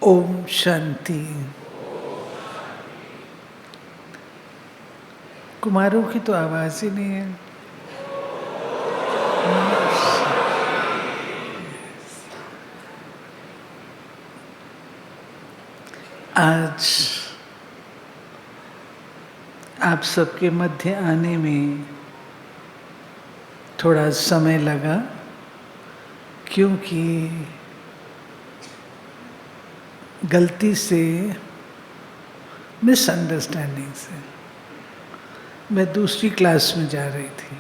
ओम शांति। कुमारों की तो आवाज ही नहीं है। आज आप सबके मध्य आने में थोड़ा समय लगा, क्योंकि गलती से मिसअंडरस्टैंडिंग से मैं दूसरी क्लास में जा रही थी,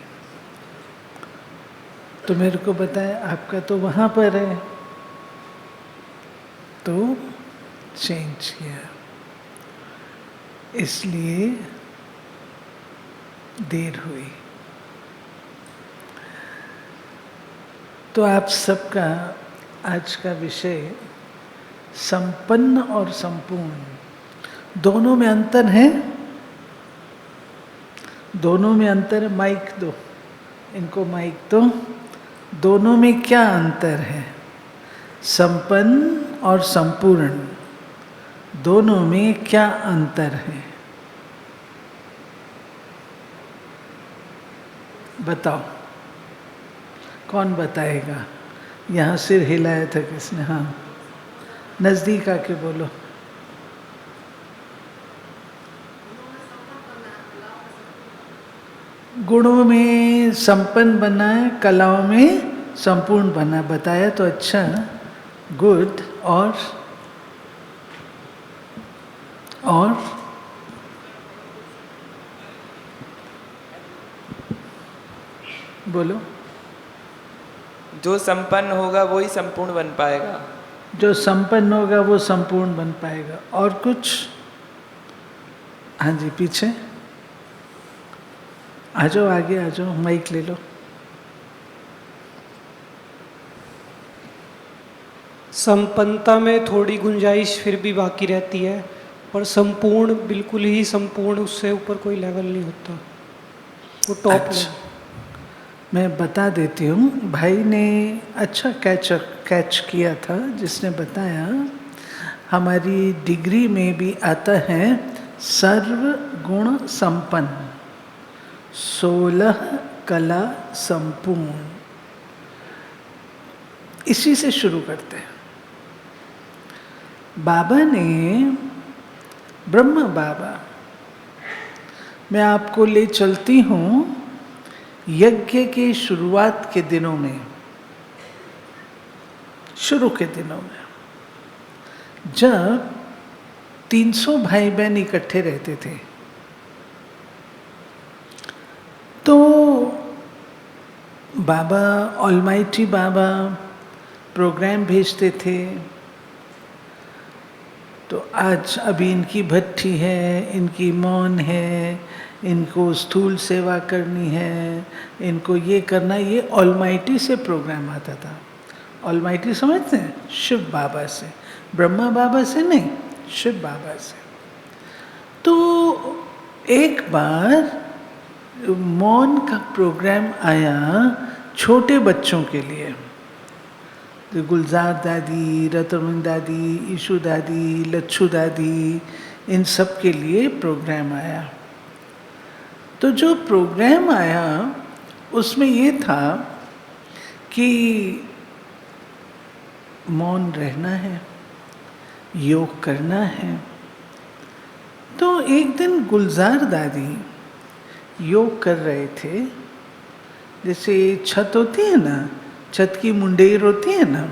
तो मेरे को बताया आपका तो वहाँ पर है, तो चेंज किया, इसलिए देर हुई। तो आप सबका आज का विषय संपन्न और संपूर्ण, दोनों में अंतर है। दोनों में अंतर है। माइक दो इनको, माइक दो। दोनों में क्या अंतर है? संपन्न और संपूर्ण, दोनों में क्या अंतर है? बताओ, कौन बताएगा? यहाँ सिर हिलाया था किसने? हाँ, नजदीक आके बोलो। गुणों में संपन्न बना है, कलाओं में संपूर्ण बना। बताया तो अच्छा, गुड। और बोलो। जो संपन्न होगा वही संपूर्ण बन पाएगा। जो संपन्न होगा वो संपूर्ण बन पाएगा। और कुछ? हाँ जी, पीछे आ जाओ, आगे आ जाओ, माइक ले लो। संपन्नता में थोड़ी गुंजाइश फिर भी बाकी रहती है, पर संपूर्ण, बिल्कुल ही संपूर्ण, उससे ऊपर कोई लेवल नहीं होता, वो टॉप अच्छा, मैं बता देती हूँ। भाई ने अच्छा कैच किया था, जिसने बताया हमारी डिग्री में भी आता है सर्व गुण संपन्न, 16 कला संपूर्ण। इसी से शुरू करते हैं। बाबा ने, ब्रह्म बाबा, मैं आपको ले चलती हूँ यज्ञ के शुरुआत के दिनों में, शुरू के दिनों में, जब 300 भाई बहन इकट्ठे रहते थे, तो बाबा, ऑलमाइटी बाबा प्रोग्राम भेजते थे। तो आज अभी इनकी भट्ठी है, इनकी मौन है, इनको स्थूल सेवा करनी है, इनको ये करना, ये ऑलमाइटी से प्रोग्राम आता था। ऑलमाइटी समझते हैं? शिव बाबा से, ब्रह्मा बाबा से नहीं, शिव बाबा से। तो एक बार मौन का प्रोग्राम आया छोटे बच्चों के लिए। तो गुलजार दादी, रतन दादी, ईशु दादी, लच्छू दादी, इन सब के लिए प्रोग्राम आया। तो जो प्रोग्राम आया उसमें ये था कि मौन रहना है, योग करना है। तो एक दिन गुलजार दादी योग कर रहे थे। जैसे छत होती है ना, छत की मुंडेर होती है ना,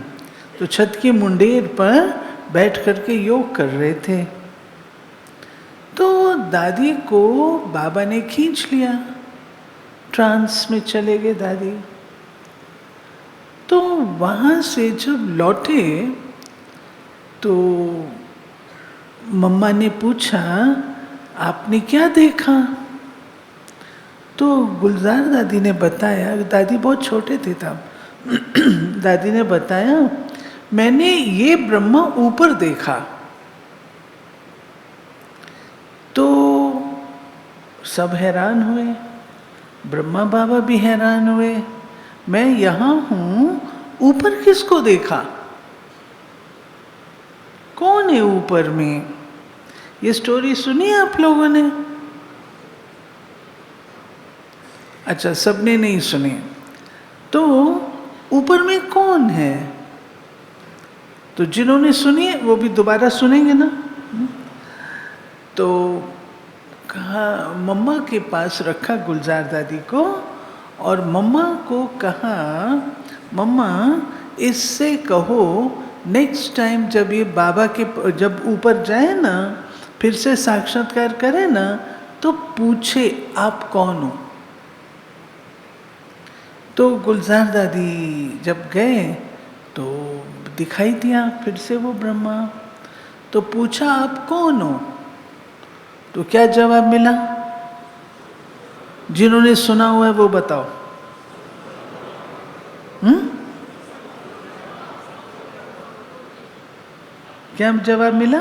तो छत की मुंडेर पर बैठ करके योग कर रहे थे। तो दादी को बाबा ने खींच लिया, ट्रांस में चले गए दादी। तो वहाँ से जब लौटे तो मम्मा ने पूछा, आपने क्या देखा? तो गुलजार दादी ने बताया, दादी बहुत छोटे थे तब, दादी ने बताया, मैंने ये ब्रह्मा ऊपर देखा। तो सब हैरान हुए, ब्रह्मा बाबा भी हैरान हुए, मैं यहाँ हूँ, ऊपर किसको देखा? कौन कौन है ऊपर में? ये स्टोरी सुनी है आप लोगों ने? अच्छा, सबने नहीं सुनी। तो ऊपर में कौन है? तो जिन्होंने सुनी है वो भी दोबारा सुनेंगे ना। तो कहा, मम्मा के पास रखा गुलजार दादी को, और मम्मा को कहा, मम्मा इससे कहो नेक्स्ट टाइम जब ये बाबा के जब ऊपर जाए ना, फिर से साक्षात्कार करे ना, तो पूछे आप कौन हो। तो गुलजार दादी जब गए तो दिखाई दिया फिर से वो ब्रह्मा। तो पूछा आप कौन हो? तो क्या जवाब मिला? जिन्होंने सुना हुआ है वो बताओ। क्या जवाब मिला?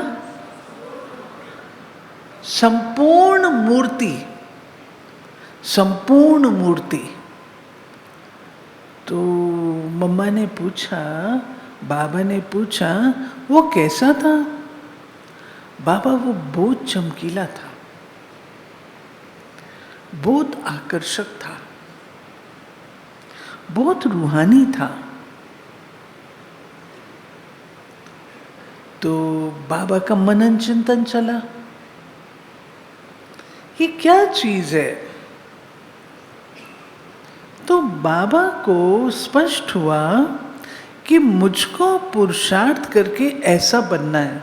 संपूर्ण मूर्ति, संपूर्ण मूर्ति। तो मम्मा ने पूछा, बाबा ने पूछा, वो कैसा था? बाबा, वो बहुत चमकीला था, बहुत आकर्षक था, बहुत रूहानी था। तो बाबा का मनन चिंतन चला, ये क्या चीज है? तो बाबा को स्पष्ट हुआ कि मुझको पुरुषार्थ करके ऐसा बनना है,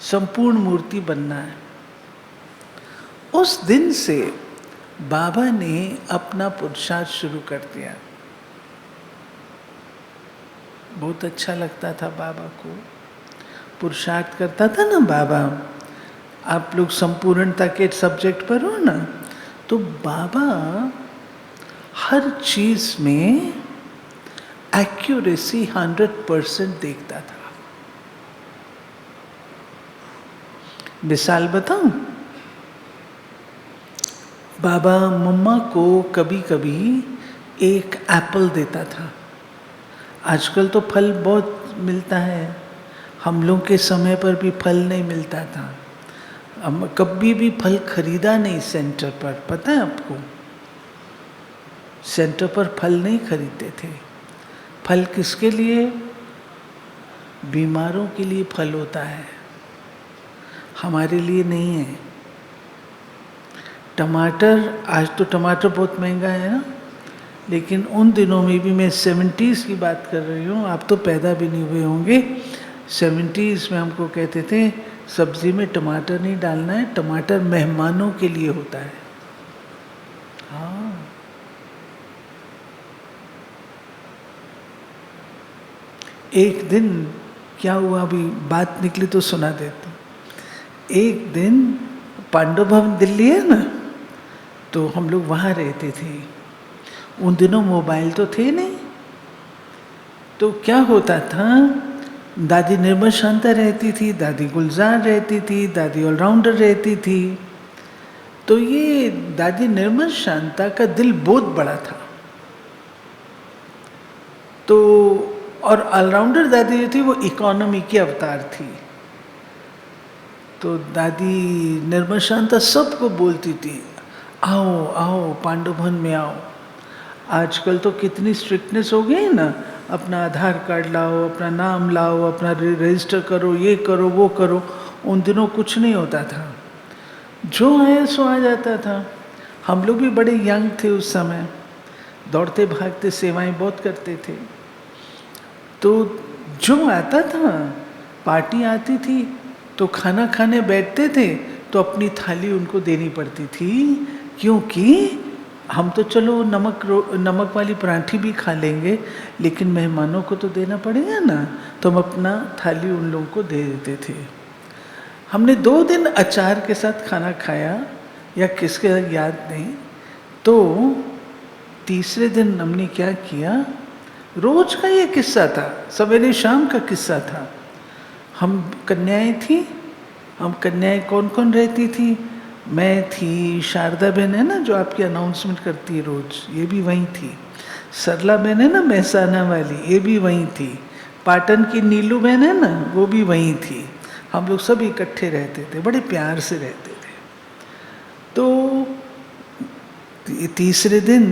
संपूर्ण मूर्ति बनना है। उस दिन से बाबा ने अपना पुरुषार्थ शुरू कर दिया। बहुत अच्छा लगता था बाबा को, पुरुषार्थ करता था ना बाबा। आप लोग संपूर्णता के सब्जेक्ट पर हो ना, तो बाबा हर चीज में एक्यूरेसी 100% देखता था। मिसाल बताऊं, बाबा मम्मा को कभी कभी एक एप्पल देता था। आजकल तो फल बहुत मिलता है, हम लोग के समय पर भी फल नहीं मिलता था। हम कभी भी फल खरीदा नहीं सेंटर पर, पता है आपको? सेंटर पर फल नहीं खरीदते थे। फल किसके लिए? बीमारों के लिए फल होता है, हमारे लिए नहीं है। टमाटर, आज तो टमाटर बहुत महंगा है ना, लेकिन उन दिनों में भी, मैं 70s की बात कर रही हूँ, आप तो पैदा भी नहीं हुए होंगे। 70s में हमको कहते थे सब्जी में टमाटर नहीं डालना है, टमाटर मेहमानों के लिए होता है। हाँ, एक दिन क्या हुआ, अभी बात निकली तो सुना देता हूँ। एक दिन पांडव भवन दिल्ली है ना, तो हम लोग वहाँ रहते थे। उन दिनों मोबाइल तो थे नहीं, तो क्या होता था, दादी निर्मल शांता रहती थी, दादी गुलजार रहती थी, दादी ऑलराउंडर रहती थी। तो ये दादी निर्मल शांता का दिल बहुत बड़ा था। तो और ऑलराउंडर दादी जो थी वो इकोनॉमी की अवतार थी। तो दादी निर्मल शांता सबको बोलती थी, आओ आओ पांडव भवन में आओ। आजकल तो कितनी स्ट्रिक्टनेस हो गई है ना, अपना आधार कार्ड लाओ, अपना नाम लाओ, अपना रजिस्टर करो, ये करो वो करो। उन दिनों कुछ नहीं होता था, जो आया सो आ जाता था। हम लोग भी बड़े यंग थे उस समय, दौड़ते भागते सेवाएं बहुत करते थे। तो जो आता था, पार्टी आती थी तो खाना खाने बैठते थे तो अपनी थाली उनको देनी पड़ती थी, क्योंकि हम तो चलो नमक वाली पराठी भी खा लेंगे, लेकिन मेहमानों को तो देना पड़ेगा ना। तो हम अपना थाली उन लोगों को दे देते थे। हमने 2 दिन अचार के साथ खाना खाया, या किसके याद नहीं। तो तीसरे दिन हमने क्या किया, रोज का ये किस्सा था, सवेरे शाम का किस्सा था। हम कन्याएं थी, हम कन्याएं कौन कौन रहती थी? मैं थी, शारदा बहन है ना जो आपकी अनाउंसमेंट करती है रोज, ये भी वहीं थी। सरला बहन है ना महसाना वाली, ये भी वहीं थी। पाटन की नीलू बहन है ना, वो भी वहीं थी। हम लोग सब इकट्ठे रहते थे, बड़े प्यार से रहते थे। तो तीसरे दिन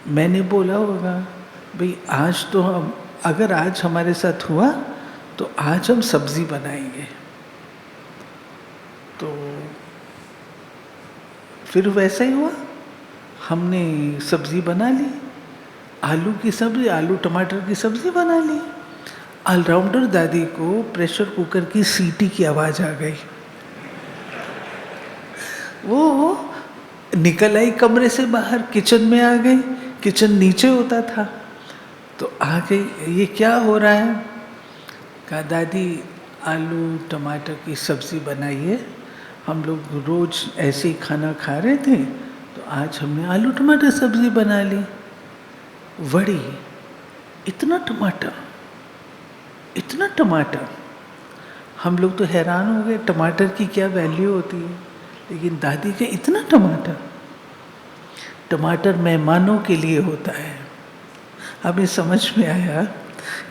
मैंने बोला होगा, भाई आज तो हम, अगर आज हमारे साथ हुआ तो आज हम सब्जी बनाएंगे। तो फिर वैसा ही हुआ, हमने सब्जी बना ली, आलू की सब्जी, आलू टमाटर की सब्जी बना ली। ऑलराउंडर दादी को प्रेशर कुकर की सीटी की आवाज़ आ गई। वो निकल आई कमरे से बाहर, किचन में आ गई। किचन नीचे होता था, तो आ गई, ये क्या हो रहा है? कहा दादी आलू टमाटर की सब्ज़ी बनाइए, हम लोग रोज़ ऐसे ही खाना खा रहे थे, तो आज हमने आलू टमाटर सब्ज़ी बना ली। वड़ी, इतना टमाटर, इतना टमाटर। हम लोग तो हैरान हो गए, टमाटर की क्या वैल्यू होती है, लेकिन दादी के इतना टमाटर। टमाटर मेहमानों के लिए होता है। हमें समझ में आया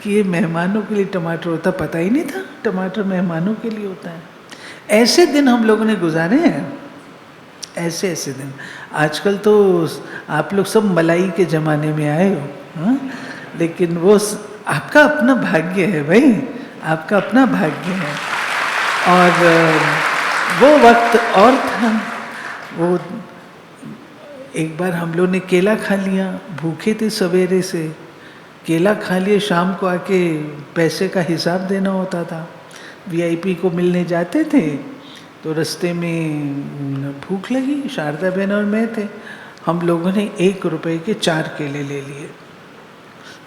कि ये मेहमानों के लिए टमाटर होता, पता ही नहीं था टमाटर मेहमानों के लिए होता है। ऐसे दिन हम लोगों ने गुजारे हैं, ऐसे ऐसे दिन। आजकल तो आप लोग सब मलाई के ज़माने में आए हो, हाँ? लेकिन वो आपका अपना भाग्य है भाई, आपका अपना भाग्य है। और वो वक्त और था। वो एक बार हम लोग ने केला खा लिया, भूखे थे सवेरे से, केला खा लिए, शाम को आके पैसे का हिसाब देना होता था। वीआईपी को मिलने जाते थे, तो रास्ते में भूख लगी, शारदा बहन और मैं थे, हम लोगों ने 1 रुपए के 4 केले ले लिए,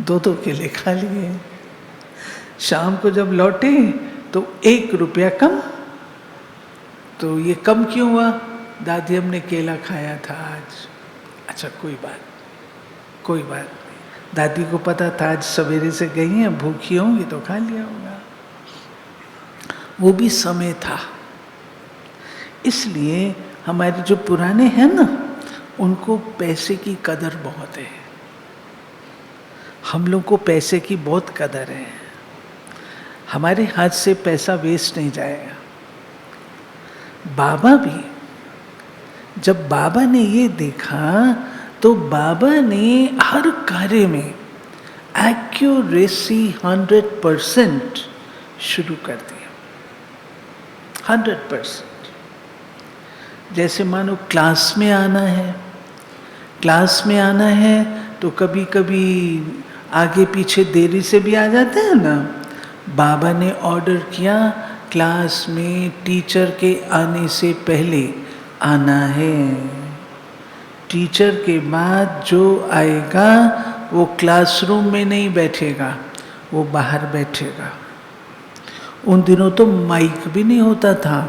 2 केले खा लिए। शाम को जब लौटे तो 1 रुपया कम। तो ये कम क्यों हुआ? दादी हमने केला खाया था आज। अच्छा कोई बात नहीं। दादी को पता था आज सवेरे से गई हैं, भूखी होंगी तो खा लिया होगा। वो भी समय था। इसलिए हमारे जो पुराने हैं ना, उनको पैसे की कदर बहुत है। हम लोग को पैसे की बहुत कदर है। हमारे हाथ से पैसा वेस्ट नहीं जाएगा। बाबा भी, जब बाबा ने ये देखा तो बाबा ने हर कार्य में एक्यूरेसी 100% शुरू कर दिया। 100%। जैसे मानो क्लास में आना है तो कभी कभी आगे पीछे देरी से भी आ जाते हैं ना। बाबा ने ऑर्डर किया, क्लास में टीचर के आने से पहले आना है। टीचर के बाद जो आएगा वो क्लासरूम में नहीं बैठेगा, वो बाहर बैठेगा। उन दिनों तो माइक भी नहीं होता था।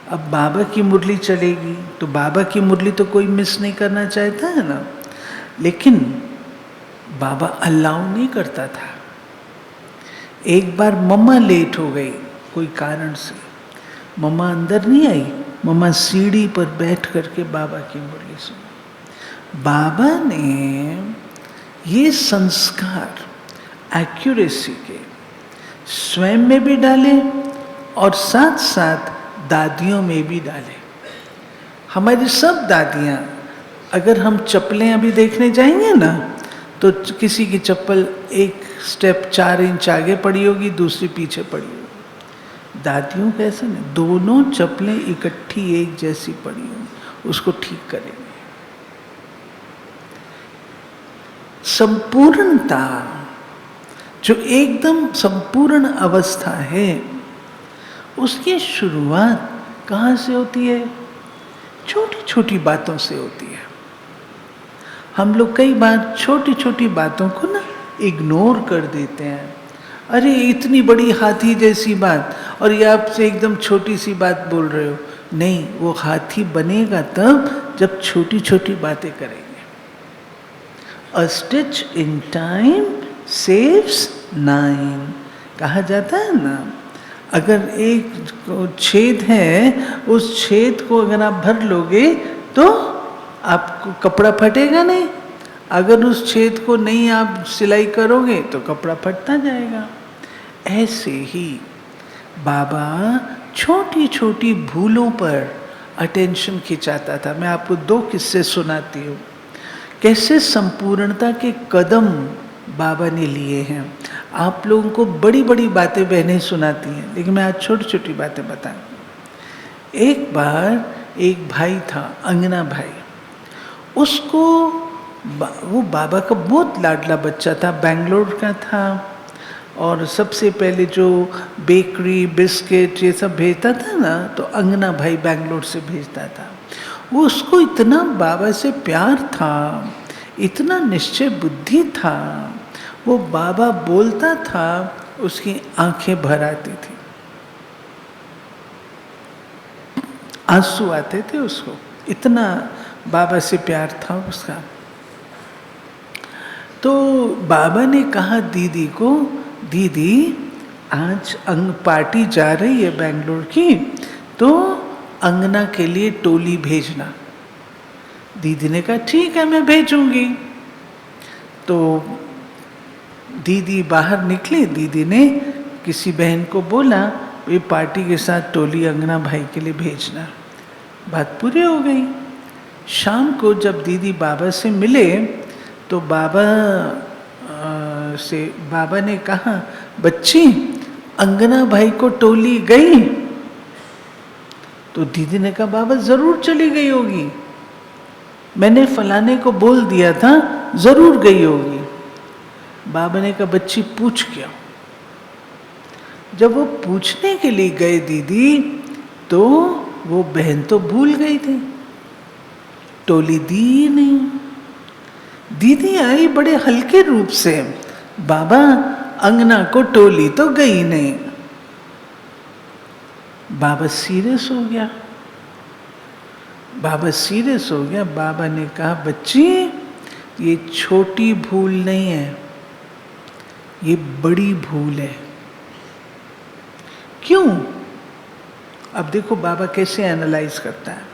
अब बाबा की मुरली चलेगी तो बाबा की मुरली तो कोई मिस नहीं करना चाहता है ना, लेकिन बाबा अलाउ नहीं करता था। एक बार मम्मा लेट हो गई कोई कारण से, मम्मा अंदर नहीं आई, मम्मा सीढ़ी पर बैठ करके बाबा की मुरली सुनी। बाबा ने ये संस्कार एक्यूरेसी के स्वयं में भी डाले और साथ साथ दादियों में भी डाले। हमारी सब दादियाँ, अगर हम चप्पलें अभी देखने जाएंगे ना, तो किसी की चप्पल 1 स्टेप 4 इंच आगे पड़ी होगी, दूसरी पीछे पड़ी होगी। दादियों का ऐसा नहीं, दोनों चप्पलें इकट्ठी एक जैसी पड़ी होंगी, उसको ठीक करेंगे। संपूर्णता, जो एकदम संपूर्ण अवस्था है, उसकी शुरुआत कहाँ से होती है? छोटी छोटी बातों से होती है। हम लोग कई बार छोटी छोटी बातों को ना इग्नोर कर देते हैं। अरे इतनी बड़ी हाथी जैसी बात, और ये आपसे एकदम छोटी सी बात बोल रहे हो। नहीं, वो हाथी बनेगा तब जब छोटी छोटी बातें करेंगे। अ स्टिच इन टाइम सेव्स 9 कहा जाता है ना। अगर एक छेद है, उस छेद को अगर आप भर लोगे तो आपको कपड़ा फटेगा नहीं। अगर उस छेद को नहीं आप सिलाई करोगे तो कपड़ा फटता जाएगा। ऐसे ही बाबा छोटी छोटी भूलों पर अटेंशन खिंचाता था। मैं आपको 2 किस्से सुनाती हूँ, कैसे संपूर्णता के कदम बाबा ने लिए हैं। आप लोगों को बड़ी बड़ी बातें बहनें सुनाती हैं, लेकिन मैं आज छोटी छोटी बातें बताऊँ। एक बार एक भाई था, अंगना भाई, उसको वो बाबा का बहुत लाडला बच्चा था, बेंगलोर का था, और सबसे पहले जो बेकरी बिस्किट ये सब भेजता था ना, तो अंगना भाई बेंगलोर से भेजता था। वो उसको इतना बाबा से प्यार था, इतना निश्चय बुद्धि था, वो बाबा बोलता था उसकी आंखें भर आती थी, आंसू आते थे उसको, इतना बाबा से प्यार था उसका। तो बाबा ने कहा दीदी को, दीदी आज पार्टी जा रही है बेंगलोर की, तो अंगना के लिए टोली भेजना। दीदी ने कहा ठीक है मैं भेजूंगी। तो दीदी बाहर निकली, दीदी ने किसी बहन को बोला ये पार्टी के साथ टोली अंगना भाई के लिए भेजना। बात पूरी हो गई। शाम को जब दीदी बाबा से मिले तो बाबा ने कहा बच्ची अंगना भाई को टोली गई? तो दीदी ने कहा बाबा जरूर चली गई होगी, मैंने फलाने को बोल दिया था, जरूर गई होगी। बाबा ने कहा बच्ची पूछ क्या? जब वो पूछने के लिए गए दीदी, तो वो बहन तो भूल गई थी, टोली दी नहीं। दीदी आई बड़े हल्के रूप से, बाबा अंगना को टोली तो गई नहीं। बाबा सीरियस हो गया, बाबा सीरियस हो गया। बाबा ने कहा बच्ची ये छोटी भूल नहीं है, ये बड़ी भूल है। क्यों? अब देखो बाबा कैसे एनालाइज करता है।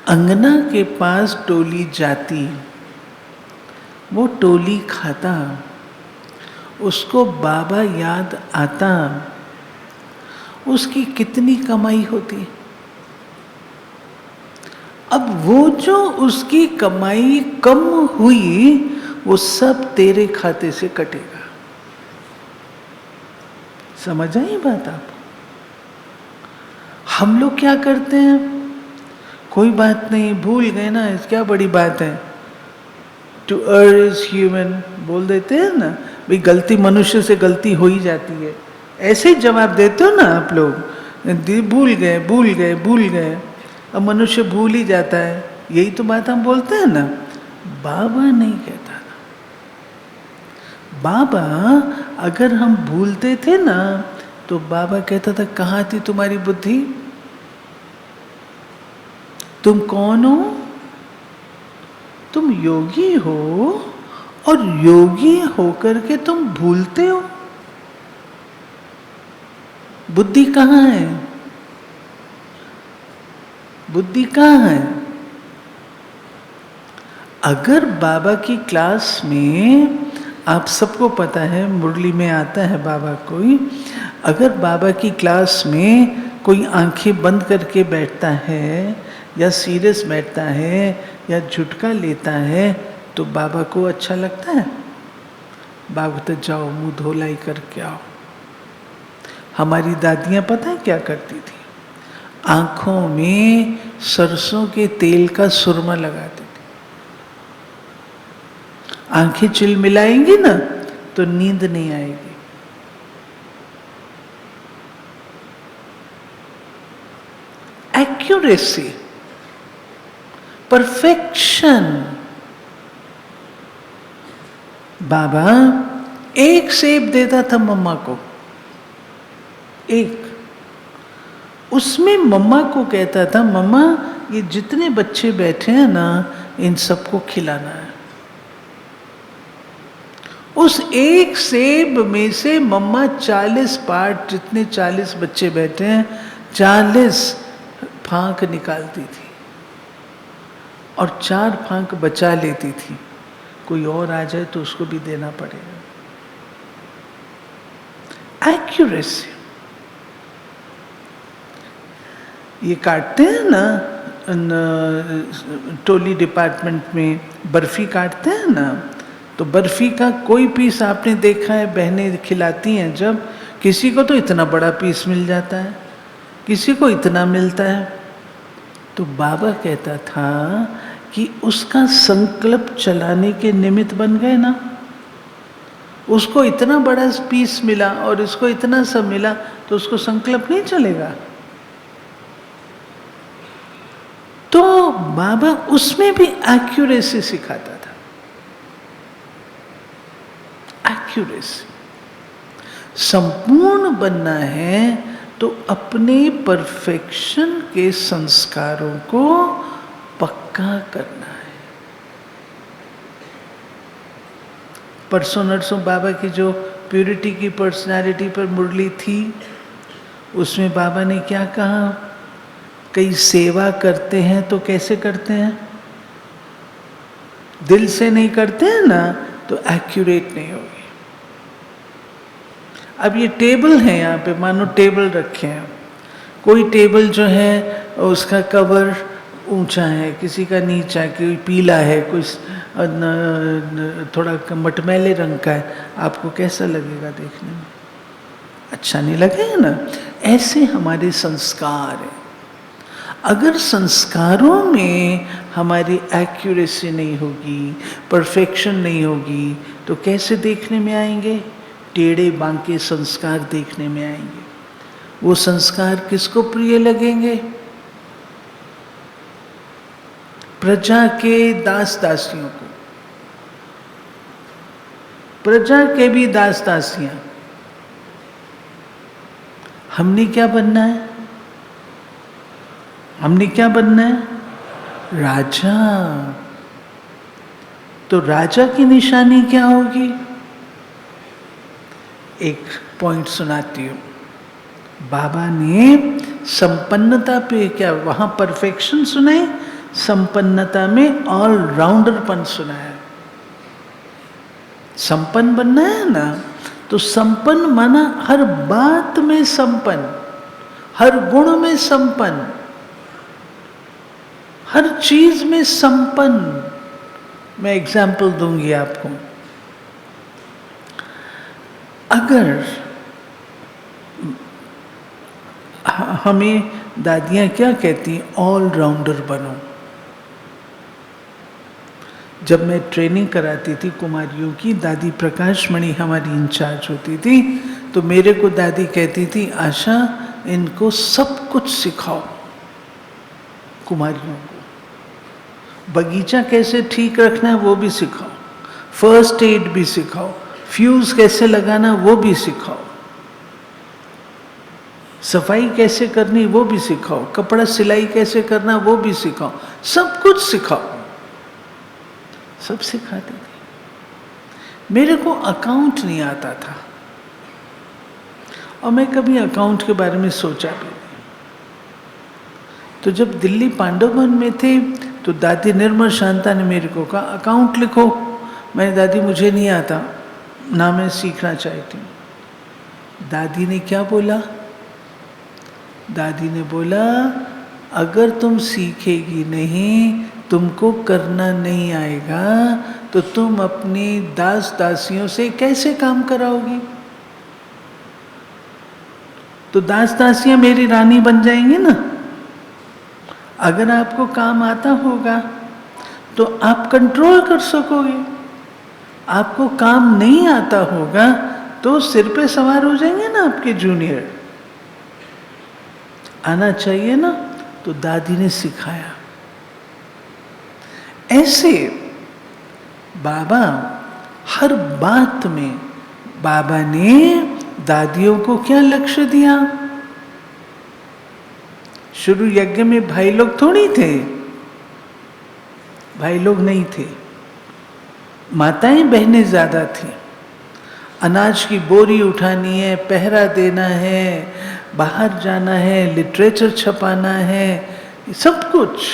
अंगना के पास टोली जाती, वो टोली खाता, उसको बाबा याद आता, उसकी कितनी कमाई होती। अब वो जो उसकी कमाई कम हुई, वो सब तेरे खाते से कटेगा। समझ आई बात आप? हम लोग क्या करते हैं, कोई बात नहीं भूल गए ना, इस क्या बड़ी बात है, टू err is human बोल देते हैं ना, भाई गलती मनुष्य से गलती हो ही जाती है, ऐसे ही जवाब देते हो ना आप लोग, भूल गए भूल गए भूल गए। अब मनुष्य भूल ही जाता है, यही तो बात हम बोलते हैं ना। बाबा नहीं कहता ना, बाबा अगर हम भूलते थे ना तो बाबा कहता था कहाँ थी तुम्हारी बुद्धि, तुम कौन हो? तुम योगी हो, और योगी होकर के तुम भूलते हो। बुद्धि कहाँ है? बुद्धि कहाँ है? अगर बाबा की क्लास में, आप सबको पता है मुरली में आता है बाबा कोई, अगर बाबा की क्लास में कोई आंखें बंद करके बैठता है या सीरियस बैठता है या झुटका लेता है तो बाबा को अच्छा लगता है? बाबा तो जाओ मुंह धोलाई करके आओ। हमारी दादियाँ पता है क्या करती थी? आँखों में सरसों के तेल का सुरमा लगाती थी। आंखें चिलमिलाएंगी ना तो नींद नहीं आएगी। Accuracy, perfection. बाबा एक सेब देता था मम्मा को, एक, उसमें मम्मा को कहता था मम्मा ये जितने बच्चे बैठे हैं ना इन सबको खिलाना है। उस एक सेब में से मम्मा 40 पार्ट, जितने 40 बच्चे बैठे हैं 40 फांक निकालती थी और 4 फांक बचा लेती थी। कोई और आ जाए तो उसको भी देना पड़ेगा। एक्यूरेसी। ये काटते हैं ना टोली डिपार्टमेंट में, बर्फी काटते हैं ना, तो बर्फी का कोई पीस आपने देखा है बहनें खिलाती हैं जब, किसी को तो इतना बड़ा पीस मिल जाता है, किसी को इतना मिलता है। तो बाबा कहता था कि उसका संकल्प चलाने के निमित्त बन गए ना, उसको इतना बड़ा पीस मिला और इसको इतना सब मिला, तो उसको संकल्प नहीं चलेगा। तो बाबा उसमें भी एक्यूरेसी सिखाता था। एक्यूरेसी। संपूर्ण बनना है तो अपने परफेक्शन के संस्कारों को पक्का करना है। परसों नरसों बाबा की जो प्यूरिटी की पर्सनालिटी पर मुरली थी, उसमें बाबा ने क्या कहा, कई सेवा करते हैं तो कैसे करते हैं, दिल से नहीं करते हैं ना, तो एक्यूरेट नहीं होगी। अब ये टेबल है, यहाँ पे मानो टेबल रखे हैं, कोई टेबल जो है उसका कवर ऊंचा है, किसी का नीचा है, कोई पीला है, कोई थोड़ा मटमैले रंग का है, आपको कैसा लगेगा देखने में? अच्छा नहीं लगेगा ना। ऐसे हमारे संस्कार हैं। अगर संस्कारों में हमारी एक्यूरेसी नहीं होगी, परफेक्शन नहीं होगी, तो कैसे देखने में आएंगे? टेढ़े बांके संस्कार देखने में आएंगे। वो संस्कार किसको प्रिय लगेंगे? प्रजा के दास दासियों को। प्रजा के भी दास दासियां। हमने क्या बनना है? हमने क्या बनना है? राजा। तो राजा की निशानी क्या होगी? एक पॉइंट सुनाती हूं। बाबा ने संपन्नता पे क्या वहां परफेक्शन सुनाई, संपन्नता में ऑलराउंडरपन सुनाया। संपन्न बनना है ना, तो संपन्न माना हर बात में संपन्न, हर गुण में संपन्न, हर चीज में संपन्न। मैं एग्जाम्पल दूंगी आपको। अगर हमें दादियां क्या कहती, ऑलराउंडर बनो। जब मैं ट्रेनिंग कराती थी कुमारियों की, दादी प्रकाश मणि हमारी इंचार्ज होती थी, तो मेरे को दादी कहती थी, आशा इनको सब कुछ सिखाओ कुमारियों को। बगीचा कैसे ठीक रखना है वो भी सिखाओ, फर्स्ट एड भी सिखाओ, फ्यूज कैसे लगाना वो भी सिखाओ, सफाई कैसे करनी वो भी सिखाओ, कपड़ा सिलाई कैसे करना वो भी सिखाओ, सब कुछ सिखाओ। सब सिखाते थे। मेरे को अकाउंट नहीं आता था और मैं कभी अकाउंट के बारे में सोचा भी नहीं। तो जब दिल्ली पांडववन में थे तो दादी निर्मल शांता ने मेरे को कहा अकाउंट लिखो। मैंने दादी मुझे नहीं आता, ना मैं सीखना चाहती हूँ। दादी ने क्या बोला? दादी ने बोला अगर तुम सीखेगी नहीं, तुमको करना नहीं आएगा, तो तुम अपनी दास दासियों से कैसे काम कराओगी? तो दास दासियां मेरी रानी बन जाएंगी ना। अगर आपको काम आता होगा तो आप कंट्रोल कर सकोगे। आपको काम नहीं आता होगा तो सिर पे सवार हो जाएंगे ना आपके जूनियर। आना चाहिए ना। तो दादी ने सिखाया। ऐसे बाबा हर बात में, बाबा ने दादियों को क्या लक्ष्य दिया? शुरू यज्ञ में भाई लोग थोड़ी थे, भाई लोग नहीं थे, माताएं बहनें ज्यादा थी। अनाज की बोरी उठानी है, पहरा देना है, बाहर जाना है, लिटरेचर छपाना है, सब कुछ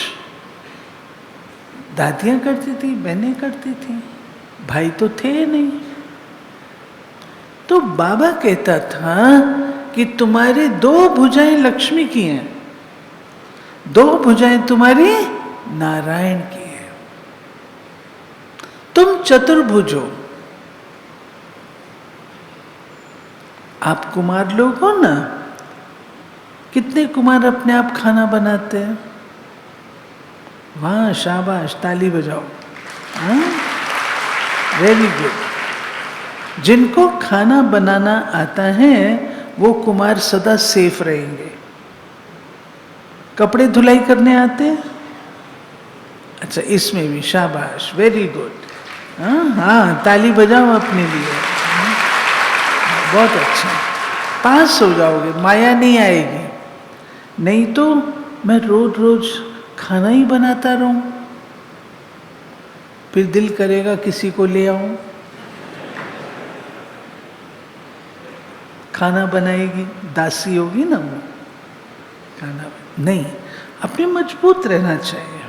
दादियां करती थी, बहनें करती थी। भाई तो थे नहीं। तो बाबा कहता था कि तुम्हारी 2 भुजाएं लक्ष्मी की हैं, 2 भुजाएं तुम्हारी नारायण की हैं। तुम चतुर्भुज हो। आप कुमार लोग हो ना, कितने कुमार अपने आप खाना बनाते हैं? वाह, शाबाश, ताली बजाओ। Very good. जिनको खाना बनाना आता है वो कुमार सदा सेफ रहेंगे। कपड़े धुलाई करने आते हैं? अच्छा, इसमें भी शाबाश, वेरी गुड। हाँ, ताली बजाओ अपने लिए। बहुत अच्छा, पास हो जाओगे, माया नहीं आएगी। नहीं तो मैं रोज रोज खाना ही बनाता रहूं, फिर दिल करेगा किसी को ले आऊं। खाना बनाएगी, दासी होगी ना वो खाना। नहीं, अपने मजबूत रहना चाहिए।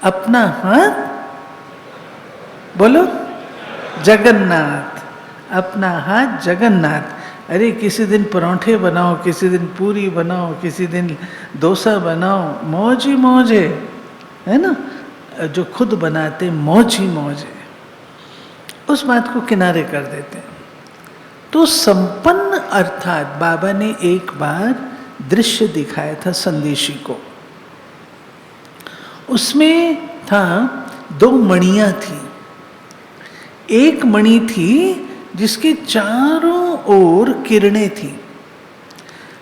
अपना हाथ बोलो, जगन्नाथ। अपना हाथ जगन्नाथ। अरे किसी दिन पराठे बनाओ, किसी दिन पूरी बनाओ, किसी दिन डोसा बनाओ, मौज ही मौज है ना। जो खुद बनाते मौज ही मौज है, उस बात को किनारे कर देते हैं। तो संपन्न अर्थात बाबा ने एक बार दृश्य दिखाया था संदेशी को। उसमें था 2 मणियां थी। एक मणि थी जिसके चारों ओर किरणें थी,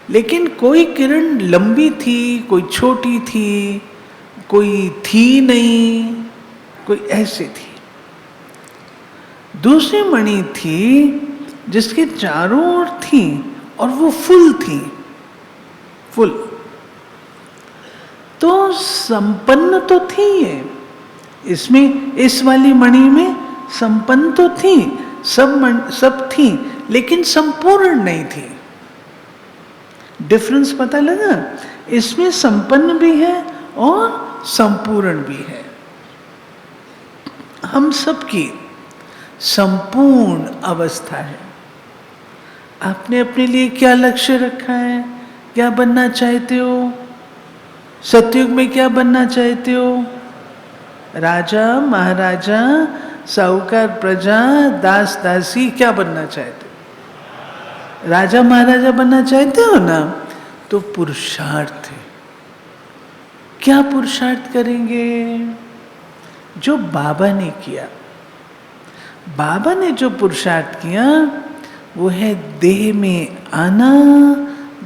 लेकिन कोई किरण लंबी थी, कोई छोटी थी, कोई थी नहीं, कोई ऐसे थी। दूसरी मणि थी जिसके चारों ओर थी और वो फुल थी, फुल। तो संपन्न तो थी ये, इसमें इस वाली मणि में संपन्न तो थी, सब थी, लेकिन संपूर्ण नहीं थी। डिफरेंस पता लगा? इसमें संपन्न भी है और संपूर्ण भी है। हम सबकी संपूर्ण अवस्था है। आपने अपने लिए क्या लक्ष्य रखा है? क्या बनना चाहते हो? सतयुग में क्या बनना चाहते हो? राजा, महाराजा, साहूकार, प्रजा, दास, दासी, क्या बनना चाहते हो? राजा महाराजा बनना चाहते हो ना? तो पुरुषार्थ है। क्या पुरुषार्थ करेंगे? जो बाबा ने किया। बाबा ने जो पुरुषार्थ किया वो है देह में आना,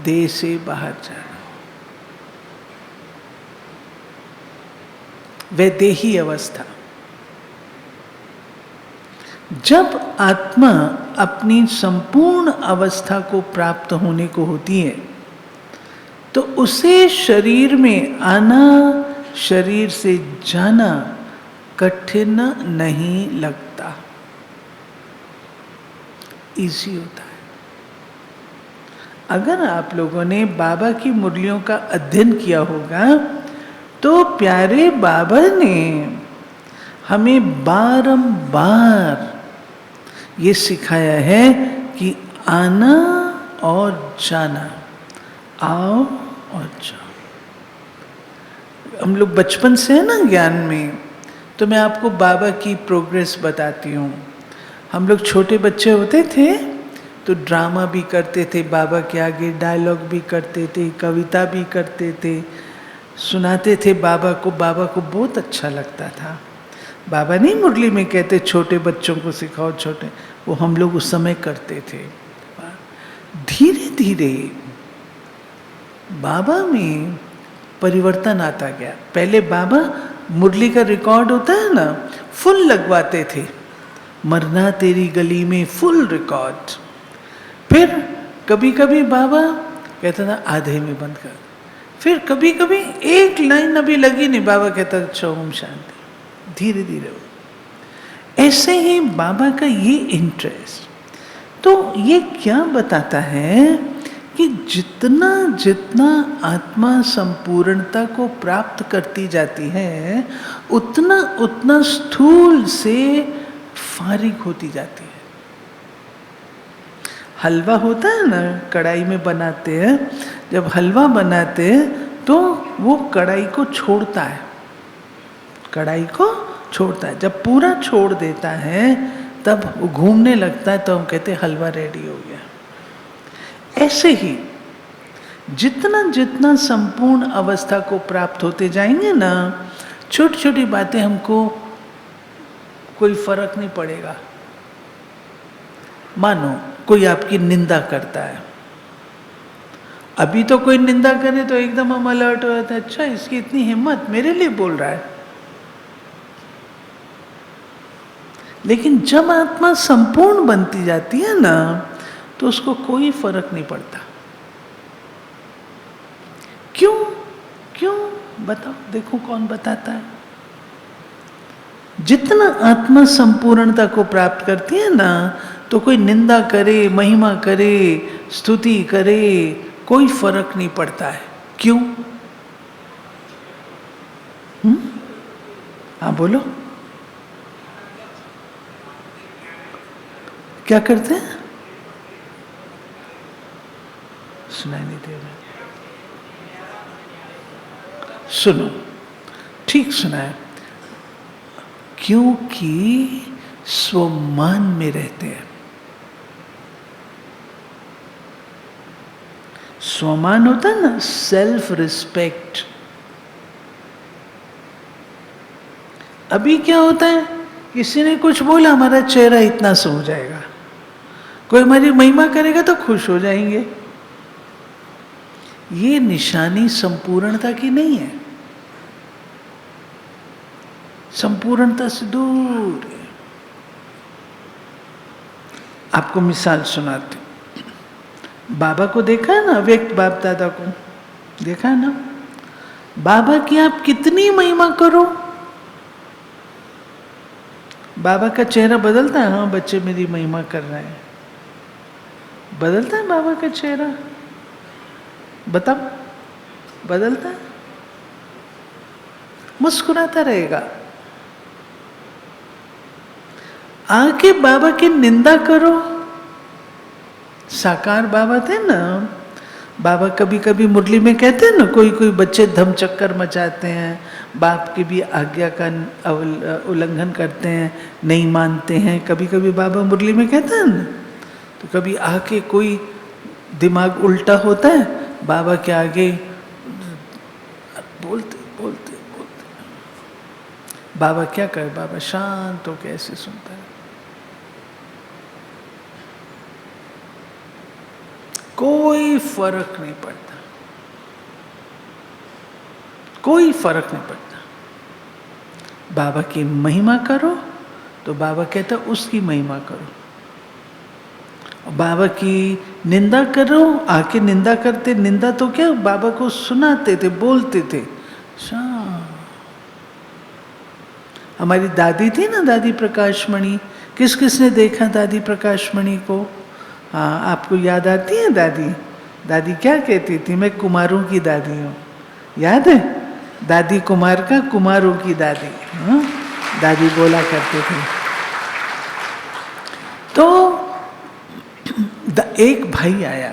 देह से बाहर जाना। वैदेही अवस्था। जब आत्मा अपनी संपूर्ण अवस्था को प्राप्त होने को होती है तो उसे शरीर में आना, शरीर से जाना कठिन नहीं लगता, इजी होता है। अगर आप लोगों ने बाबा की मुरलियों का अध्ययन किया होगा तो प्यारे बाबा ने हमें बारंबार ये सिखाया है कि आना और जाना, आओ और जाओ। हम लोग बचपन से है ना ज्ञान में, तो मैं आपको बाबा की प्रोग्रेस बताती हूँ। हम लोग छोटे बच्चे होते थे तो ड्रामा भी करते थे, बाबा के आगे डायलॉग भी करते थे, कविता भी करते थे, सुनाते थे बाबा को। बाबा को बहुत अच्छा लगता था। बाबा नहीं मुरली में कहते छोटे बच्चों को सिखाओ, छोटे, वो हम लोग उस समय करते थे। धीरे धीरे बाबा में परिवर्तन आता गया। पहले बाबा मुरली का रिकॉर्ड होता है ना, फुल लगवाते थे, मरना तेरी गली में फुल रिकॉर्ड। फिर कभी कभी बाबा कहता था आधे में बंद कर। फिर कभी कभी एक लाइन अभी लगी नहीं, बाबा कहता अच्छा ओम शांति। धीरे धीरे ऐसे ही बाबा का ये इंटरेस्ट। तो ये क्या बताता है कि जितना जितना आत्मा संपूर्णता को प्राप्त करती जाती है उतना उतना स्थूल से फारिग होती जाती है। हलवा होता है ना, कढ़ाई में बनाते हैं, जब हलवा बनाते हैं तो वो कढ़ाई को छोड़ता है, कढ़ाई को छोड़ता है। जब पूरा छोड़ देता है तब वो घूमने लगता है, तो हम कहते हैं हलवा रेडी हो गया। ऐसे ही जितना जितना संपूर्ण अवस्था को प्राप्त होते जाएंगे ना, छोटी छोटी बातें हमको कोई फर्क नहीं पड़ेगा। मानो कोई आपकी निंदा करता है, अभी तो कोई निंदा करे तो एकदम हम अलर्ट हो जाते हैं, अच्छा इसकी इतनी हिम्मत, मेरे लिए बोल रहा है। लेकिन जब आत्मा संपूर्ण बनती जाती है ना, तो उसको कोई फर्क नहीं पड़ता। क्यों? क्यों? बताओ, देखो कौन बताता है। जितना आत्मा संपूर्णता को प्राप्त करती है ना, तो कोई निंदा करे, महिमा करे, स्तुति करे, कोई फर्क नहीं पड़ता है। क्यों? हाँ बोलो, क्या करते हैं? सुनाई नहीं दे रहा, सुनो, ठीक सुना है। क्योंकि स्वमान में रहते हैं। स्वमान होता है ना, सेल्फ रिस्पेक्ट। अभी क्या होता है, किसी ने कुछ बोला, हमारा चेहरा इतना सा हो जाएगा, कोई हमारी महिमा करेगा तो खुश हो जाएंगे। ये निशानी संपूर्णता की नहीं है, संपूर्णता से दूर है। आपको मिसाल सुनाते, बाबा को देखा है ना, व्यक्त बाप दादा को देखा है ना, बाबा की आप कितनी महिमा करो, बाबा का चेहरा बदलता है। हाँ बच्चे मेरी महिमा कर रहे हैं, बदलता है बाबा का चेहरा, बताओ, बदलता है? मुस्कुराता रहेगा। आके बाबा की निंदा करो। साकार बाबा थे ना, बाबा कभी कभी मुरली में कहते हैं ना, कोई कोई बच्चे धम चक्कर मचाते हैं, बाप की भी आज्ञा का उल्लंघन करते हैं, नहीं मानते हैं, कभी कभी बाबा मुरली में कहते हैं ना। तो कभी आके कोई दिमाग उल्टा होता है, बाबा के आगे बोलते बोलते बोलते, बाबा क्या करे, बाबा शांत होकर ऐसे सुनता है। कोई फर्क नहीं पड़ता, कोई फर्क नहीं पड़ता। बाबा की महिमा करो तो बाबा कहता उसकी महिमा करो, बाबा की निंदा करो, आके निंदा करते, निंदा तो क्या, बाबा को सुनाते थे, बोलते थे। हमारी दादी थी ना, दादी प्रकाशमणि, किस किसने देखा दादी प्रकाशमणि को? हाँ, आपको याद आती है दादी? दादी क्या कहती थी, मैं कुमारों की दादी हूँ, याद है? दादी कुमार का, कुमारों की दादी। हाँ, दादी बोला करते थे। तो एक भाई आया,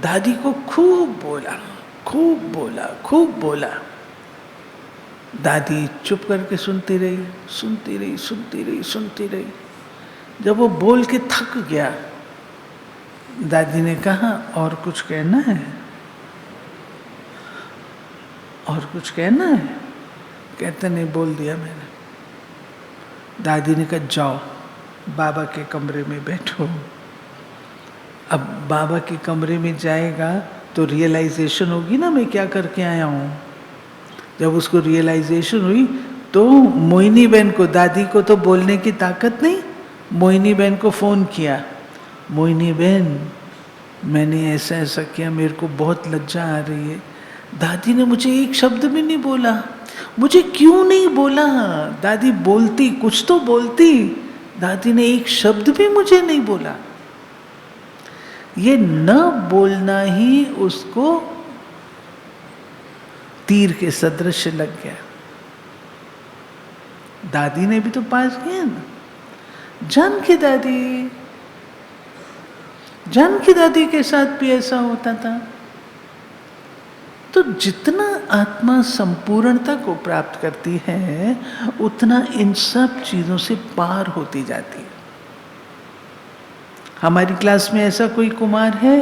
दादी को खूब बोला, खूब बोला, खूब बोला। दादी चुप करके सुनती रही, सुनती रही, सुनती रही, सुनती रही। जब वो बोल के थक गया, दादी ने कहा और कुछ कहना है? और कुछ कहना है? कहते नहीं, बोल दिया मैंने। दादी ने कहा जाओ बाबा के कमरे में बैठो। अब बाबा के कमरे में जाएगा तो रियलाइजेशन होगी ना मैं क्या करके आया हूँ। जब उसको रियलाइजेशन हुई तो मोहिनी बहन को, दादी को तो बोलने की ताकत नहीं, मोहिनी बहन को फ़ोन किया, मोहिनी बहन मैंने ऐसा ऐसा किया, मेरे को बहुत लज्जा आ रही है। दादी ने मुझे एक शब्द भी नहीं बोला। मुझे क्यों नहीं बोला? दादी बोलती, कुछ तो बोलती। दादी ने एक शब्द भी मुझे नहीं बोला। ये न बोलना ही उसको तीर के सदृश लग गया। दादी ने भी तो पास किया ना। जानकी दादी के साथ भी ऐसा होता था। तो जितना आत्मा संपूर्णता को प्राप्त करती है उतना इन सब चीजों से पार होती जाती है। हमारी क्लास में ऐसा कोई कुमार है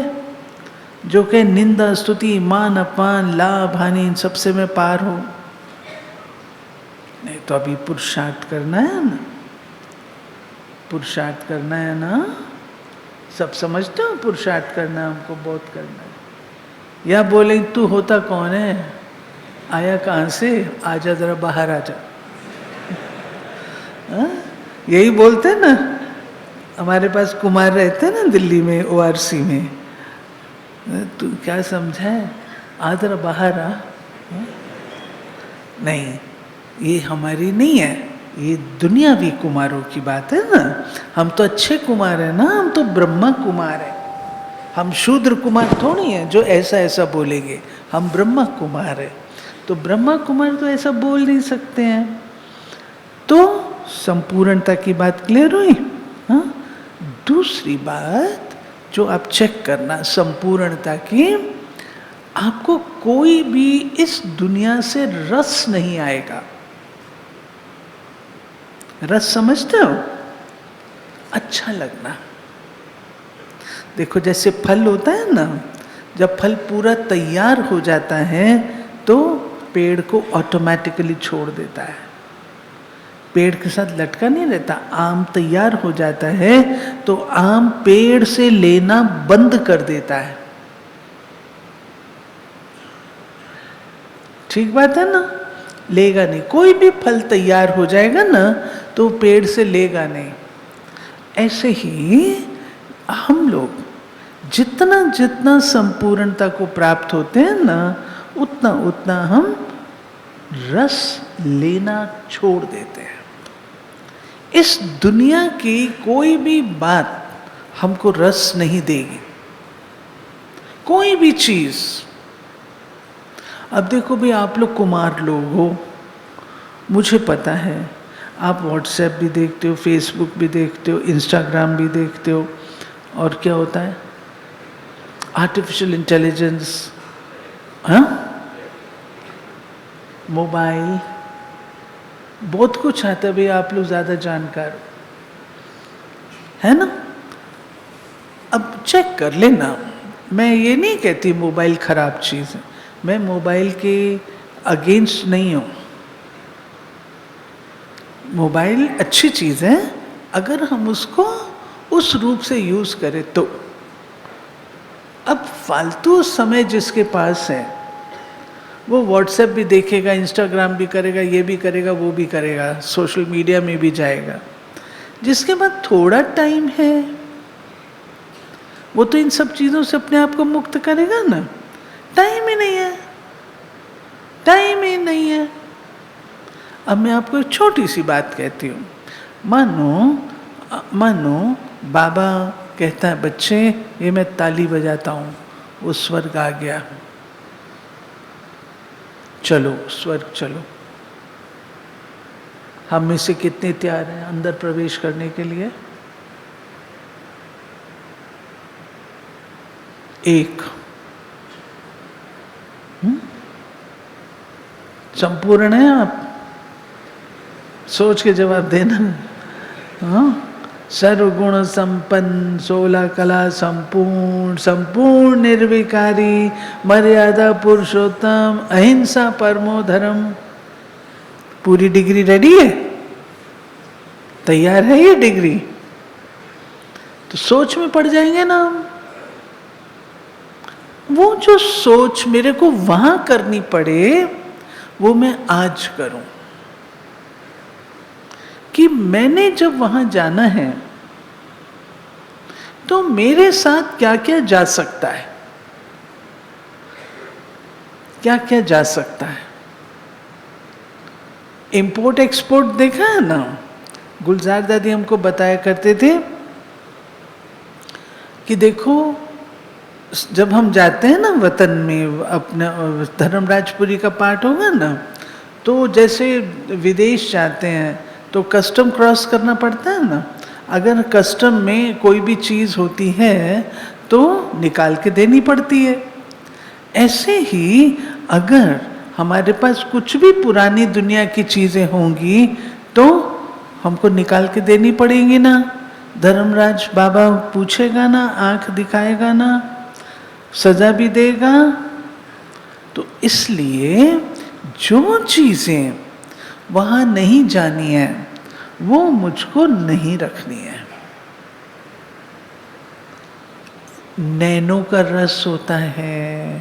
जो कि निंदा, स्तुति, मान, अपमान, लाभ, हानि इन सबसे में पार हो? नहीं, तो अभी पुरुषार्थ करना है ना, पुरुषार्थ करना है ना। सब समझते हो पुरुषार्थ करना हमको बहुत करना है। या बोले तू होता कौन है, आया कहाँ से, आजा जरा बाहर आजा। यही बोलते ना। हमारे पास कुमार रहते हैं ना दिल्ली में, ORC में। तू क्या समझा है, आ जरा बाहर आ। नहीं, ये हमारी नहीं है, ये दुनियावी कुमारों की बात है ना। हम तो अच्छे कुमार हैं ना, हम तो ब्रह्मा कुमार हैं। हम शूद्र कुमार थोड़ी हैं जो ऐसा ऐसा बोलेंगे। हम ब्रह्मा कुमार हैं। तो ब्रह्मा कुमार तो ऐसा बोल नहीं सकते हैं। तो संपूर्णता की बात क्लियर हुई। हाँ, दूसरी बात जो आप चेक करना संपूर्णता की, आपको कोई भी इस दुनिया से रस नहीं आएगा। रस समझते हो? अच्छा लगना। देखो जैसे फल होता है ना, जब फल पूरा तैयार हो जाता है तो पेड़ को ऑटोमेटिकली छोड़ देता है, पेड़ के साथ लटका नहीं रहता। आम तैयार हो जाता है तो आम पेड़ से लेना बंद कर देता है। ठीक बात है ना? लेगा नहीं। कोई भी फल तैयार हो जाएगा ना तो पेड़ से लेगा नहीं। ऐसे ही हम लोग जितना जितना संपूर्णता को प्राप्त होते हैं ना, उतना उतना हम रस लेना छोड़ देते हैं। इस दुनिया की कोई भी बात हमको रस नहीं देगी, कोई भी चीज। अब देखो भी, आप लोग कुमार लोग हो, मुझे पता है। आप व्हाट्सएप भी देखते हो, फेसबुक भी देखते हो, इंस्टाग्राम भी देखते हो, और क्या होता है, आर्टिफिशियल इंटेलिजेंस, हाँ, मोबाइल, बहुत कुछ आता है। भाई आप लोग ज़्यादा जानकार है ना। अब चेक कर लेना। मैं ये नहीं कहती मोबाइल खराब चीज़ है, मैं मोबाइल के अगेंस्ट नहीं हूँ। मोबाइल अच्छी चीज़ है अगर हम उसको उस रूप से यूज़ करें तो। अब फालतू समय जिसके पास है वो व्हाट्सएप भी देखेगा, इंस्टाग्राम भी करेगा, ये भी करेगा, वो भी करेगा, सोशल मीडिया में भी जाएगा। जिसके बाद थोड़ा टाइम है वो तो इन सब चीज़ों से अपने आप को मुक्त करेगा ना। टाइम ही नहीं है, टाइम ही नहीं है। अब मैं आपको एक छोटी सी बात कहती हूँ। मानो बाबा कहता है, बच्चे ये मैं ताली बजाता हूँ, वो स्वर्ग आ गया, चलो स्वर्ग चलो। हम में से कितने तैयार हैं अंदर प्रवेश करने के लिए? एक। संपूर्ण है आप? सोच के जवाब देना। हाँ, सर्वगुण संपन्न, 16 कला संपूर्ण, संपूर्ण निर्विकारी, मर्यादा पुरुषोत्तम, अहिंसा परमो धर्म। पूरी डिग्री रेडी है, तैयार है ये डिग्री? तो सोच में पड़ जाएंगे ना हम। वो जो सोच मेरे को वहां करनी पड़े वो मैं आज करूं कि मैंने जब वहां जाना है तो मेरे साथ क्या क्या जा सकता है, क्या क्या जा सकता है। इंपोर्ट एक्सपोर्ट देखा है ना, गुलजार दादी हमको बताया करते थे कि देखो जब हम जाते हैं ना वतन में, अपना धर्मराजपुरी का पाठ होगा ना, तो जैसे विदेश जाते हैं तो कस्टम क्रॉस करना पड़ता है ना। अगर कस्टम में कोई भी चीज़ होती है तो निकाल के देनी पड़ती है। ऐसे ही अगर हमारे पास कुछ भी पुरानी दुनिया की चीज़ें होंगी तो हमको निकाल के देनी पड़ेंगी ना। धर्मराज बाबा पूछेगा ना, आंख दिखाएगा ना, सजा भी देगा। तो इसलिए जो चीज़ें वहाँ नहीं जानी है वो मुझको नहीं रखनी है। नैनों का रस होता है,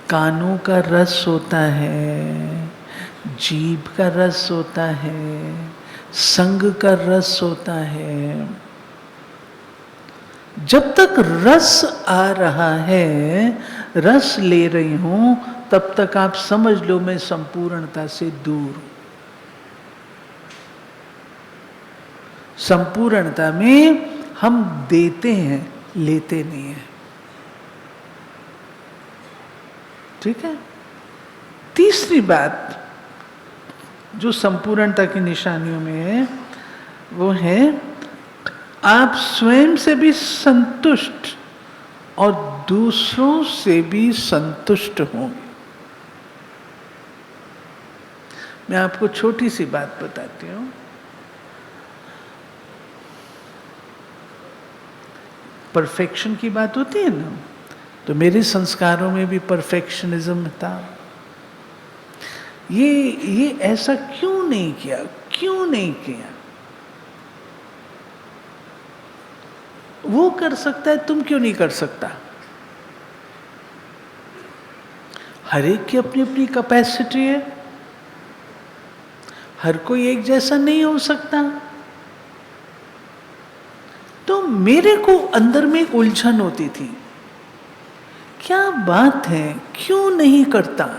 कानों का रस होता है, जीभ का रस होता है, संग का रस होता है। जब तक रस आ रहा है, रस ले रही हूं, तब तक आप समझ लो मैं संपूर्णता से दूर हूं। संपूर्णता में हम देते हैं, लेते नहीं हैं। ठीक है। तीसरी बात जो संपूर्णता की निशानियों में है वो है आप स्वयं से भी संतुष्ट और दूसरों से भी संतुष्ट होंगे। मैं आपको छोटी सी बात बताती हूँ। परफेक्शन की बात होती है ना, तो मेरे संस्कारों में भी परफेक्शनिज्म था। ये ऐसा क्यों नहीं किया, क्यों नहीं किया? वो कर सकता है, तुम क्यों नहीं कर सकता? हर एक की अपनी अपनी कैपेसिटी है, हर कोई एक जैसा नहीं हो सकता। तो मेरे को अंदर में एक उलझन होती थी, क्या बात है, क्यों नहीं करता?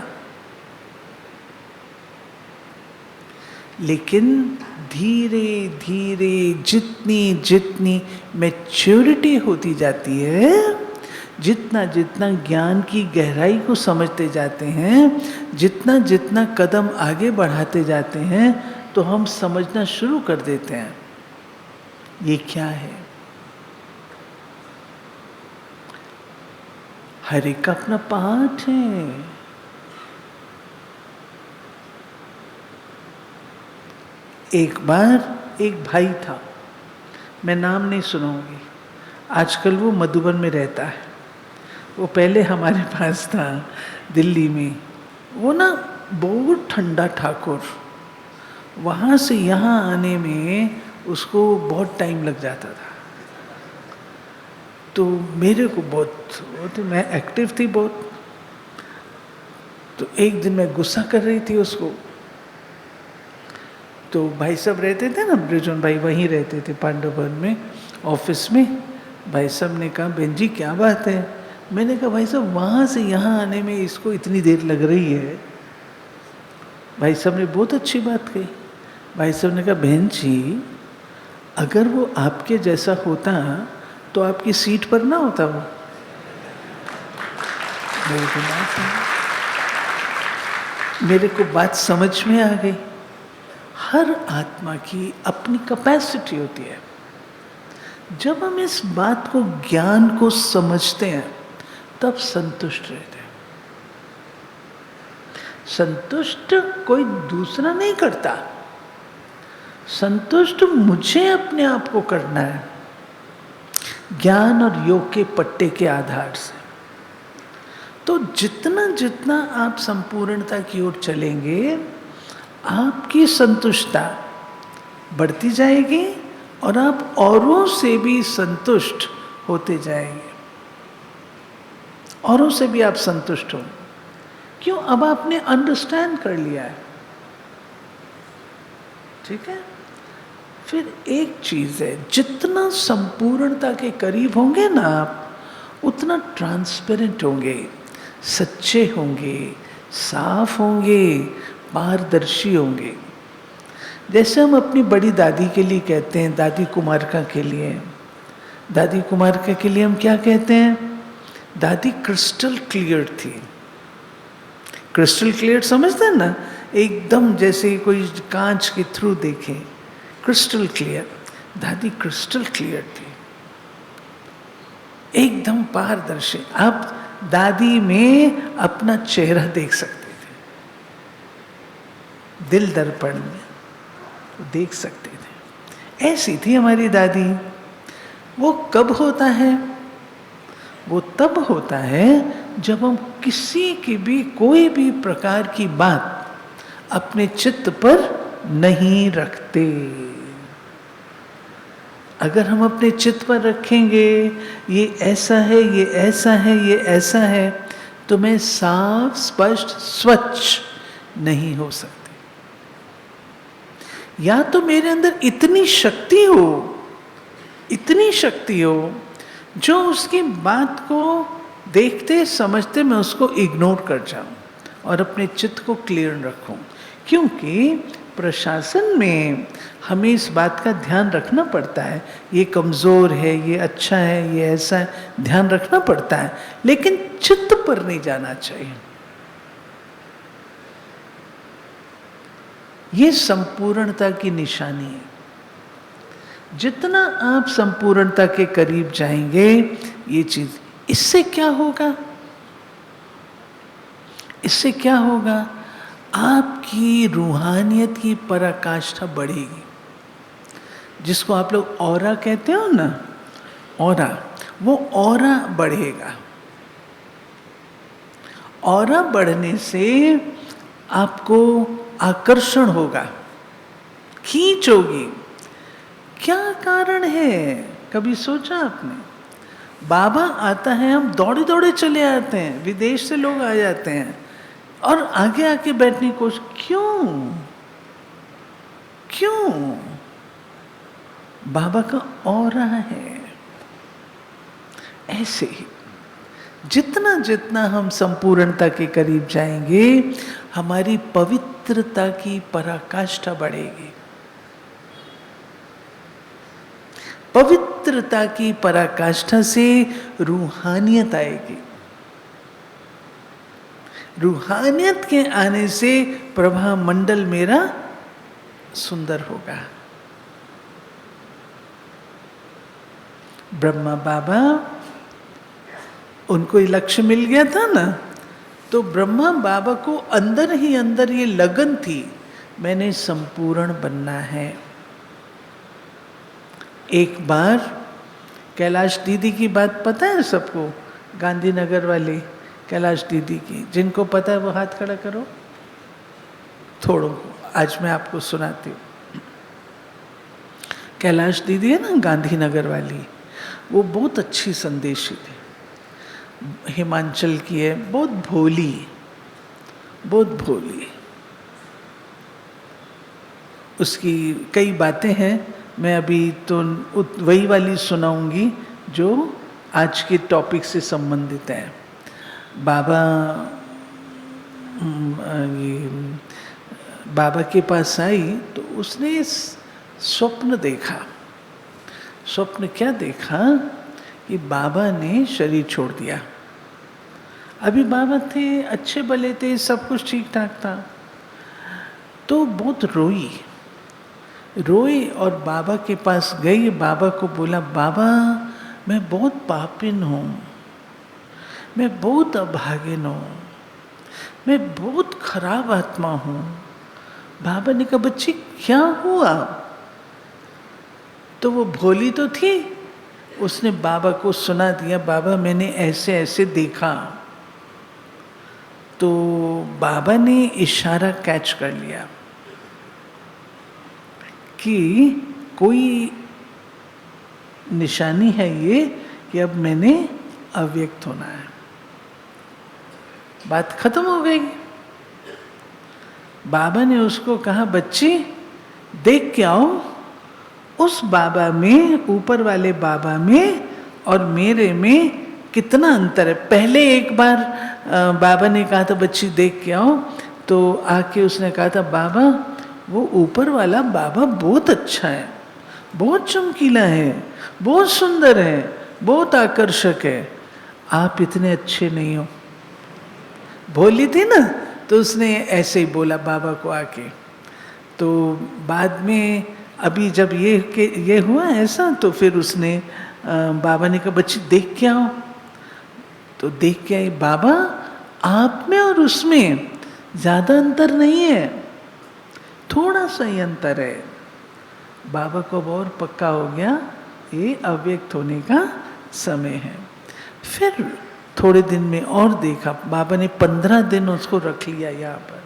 लेकिन धीरे धीरे जितनी जितनी मैच्योरिटी होती जाती है, जितना जितना ज्ञान की गहराई को समझते जाते हैं, जितना जितना कदम आगे बढ़ाते जाते हैं, तो हम समझना शुरू कर देते हैं ये क्या है। हर एक का अपना पाठ है। एक बार एक भाई था, मैं नाम नहीं सुनाऊंगी, आजकल वो मधुबन में रहता है। वो पहले हमारे पास था दिल्ली में। वो ना बहुत ठंडा ठाकुर, वहाँ से यहाँ आने में उसको बहुत टाइम लग जाता था। तो मेरे को बहुत मैं एक्टिव थी बहुत। तो एक दिन मैं गुस्सा कर रही थी उसको। तो भाई साहब रहते थे ना, ब्रिजन भाई वहीं रहते थे पांडववन में ऑफिस में। भाई साहब ने कहा बहन जी क्या बात है? मैंने कहा भाई साहब वहाँ से यहाँ आने में इसको इतनी देर लग रही है। भाई साहब ने बहुत अच्छी बात कही। भाई साहब ने कहा बहन जी अगर वो आपके जैसा होता तो आपकी सीट पर ना होता वो। मेरे को बात समझ में आ गई। हर आत्मा की अपनी कैपेसिटी होती है। जब हम इस बात को, ज्ञान को समझते हैं, तब संतुष्ट रहते हैं। संतुष्ट कोई दूसरा नहीं करता, संतुष्ट मुझे अपने आप को करना है, ज्ञान और योग के पट्टे के आधार से। तो जितना जितना आप संपूर्णता की ओर चलेंगे, आपकी संतुष्टता बढ़ती जाएगी और आप औरों से भी संतुष्ट होते जाएंगे। औरों से भी आप संतुष्ट हो। क्यों? अब आपने अंडरस्टैंड कर लिया है। ठीक है। फिर एक चीज है, जितना संपूर्णता के करीब होंगे ना आप, उतना ट्रांसपेरेंट होंगे, सच्चे होंगे, साफ होंगे, पारदर्शी होंगे। जैसे हम अपनी बड़ी दादी के लिए कहते हैं, दादी कुमारिका के लिए, दादी कुमारिका के लिए हम क्या कहते हैं? दादी क्रिस्टल क्लियर थी। क्रिस्टल क्लियर समझते हैं ना, एकदम जैसे कोई कांच के थ्रू देखे, क्रिस्टल क्लियर। दादी क्रिस्टल क्लियर थी, एकदम पारदर्शी। आप दादी में अपना चेहरा देख सकते थे, दिल दर्पण में देख सकते थे। ऐसी थी हमारी दादी। वो कब होता है? वो तब होता है जब हम किसी की भी कोई भी प्रकार की बात अपने चित्त पर नहीं रखते। अगर हम अपने चित्त पर रखेंगे ये ऐसा है, ये ऐसा है, ये ऐसा है, तो मैं साफ स्पष्ट स्वच्छ नहीं हो सकती। या तो मेरे अंदर इतनी शक्ति हो, इतनी शक्ति हो जो उसकी बात को देखते समझते मैं उसको इग्नोर कर जाऊं और अपने चित्त को क्लियर रखूं। क्योंकि प्रशासन में हमें इस बात का ध्यान रखना पड़ता है, ये कमज़ोर है, ये अच्छा है, ये ऐसा है, ध्यान रखना पड़ता है, लेकिन चित्त पर नहीं जाना चाहिए। ये संपूर्णता की निशानी है। जितना आप संपूर्णता के करीब जाएंगे, ये चीज, इससे क्या होगा? इससे क्या होगा? आपकी रूहानियत की पराकाष्ठा बढ़ेगी, जिसको आप लोग ऑरा कहते हो ना, ऑरा, वो ऑरा बढ़ेगा। ऑरा बढ़ने से आपको आकर्षण होगा, खींच होगी। क्या कारण है? कभी सोचा आपने? बाबा आता है, हम दौड़े दौड़े चले आते हैं, विदेश से लोग आ जाते हैं और आगे आके बैठने की कोशिश। क्यों? क्यों? बाबा का ऑरा है। ऐसे ही जितना जितना हम संपूर्णता के करीब जाएंगे, हमारी पवित्रता की पराकाष्ठा बढ़ेगी। पवित्रता की पराकाष्ठा से रूहानियत आएगी। रूहानियत के आने से प्रभा मंडल मेरा सुंदर होगा। ब्रह्मा बाबा, उनको ये लक्ष्य मिल गया था ना, तो ब्रह्मा बाबा को अंदर ही अंदर ये लगन थी, मैंने संपूर्ण बनना है। एक बार कैलाश दीदी की बात पता है सबको? गांधीनगर वाली कैलाश दीदी की, जिनको पता है वो हाथ खड़ा करो। थोड़ों को आज मैं आपको सुनाती हूँ। कैलाश दीदी है ना गांधीनगर वाली, वो बहुत अच्छी संदेशी थी, हिमाचल की है, बहुत भोली, बहुत भोली। उसकी कई बातें हैं, मैं अभी तो वही वाली सुनाऊंगी जो आज के टॉपिक से संबंधित है। बाबा बाबा के पास आई तो उसने स्वप्न देखा। स्वप्न क्या देखा कि बाबा ने शरीर छोड़ दिया। अभी बाबा थे, अच्छे भले थे, सब कुछ ठीक ठाक था, तो बहुत रोई और बाबा के पास गई। बाबा को बोला, बाबा मैं बहुत पापिन हूँ, मैं बहुत अभागिन हूँ, मैं बहुत खराब आत्मा हूँ। बाबा ने कहा, बच्ची क्या हुआ? तो वो भोली तो थी, उसने बाबा को सुना दिया, बाबा मैंने ऐसे ऐसे देखा। तो बाबा ने इशारा कैच कर लिया कि कोई निशानी है ये कि अब मैंने अव्यक्त होना है। बात खत्म हो गई। बाबा ने उसको कहा, बच्ची देख के आओ, उस बाबा में, ऊपर वाले बाबा में और मेरे में कितना अंतर है। पहले एक बार बाबा ने कहा था, बच्ची देख के आओ, तो आके उसने कहा था, बाबा वो ऊपर वाला बाबा बहुत अच्छा है, बहुत चमकीला है, बहुत सुंदर है, बहुत आकर्षक है, आप इतने अच्छे नहीं हो। भोली थी ना, तो उसने ऐसे ही बोला बाबा को आके। तो बाद में अभी जब ये हुआ ऐसा, तो फिर उसने बाबा ने कहा बच्ची देख के आओ। तो देख के आई, बाबा आप में और उसमें ज़्यादा अंतर नहीं है, थोड़ा सा ही अंतर है। बाबा को अब और पक्का हो गया ये अव्यक्त होने का समय है। फिर थोड़े दिन में और देखा, बाबा ने 15 दिन उसको रख लिया यहाँ पर,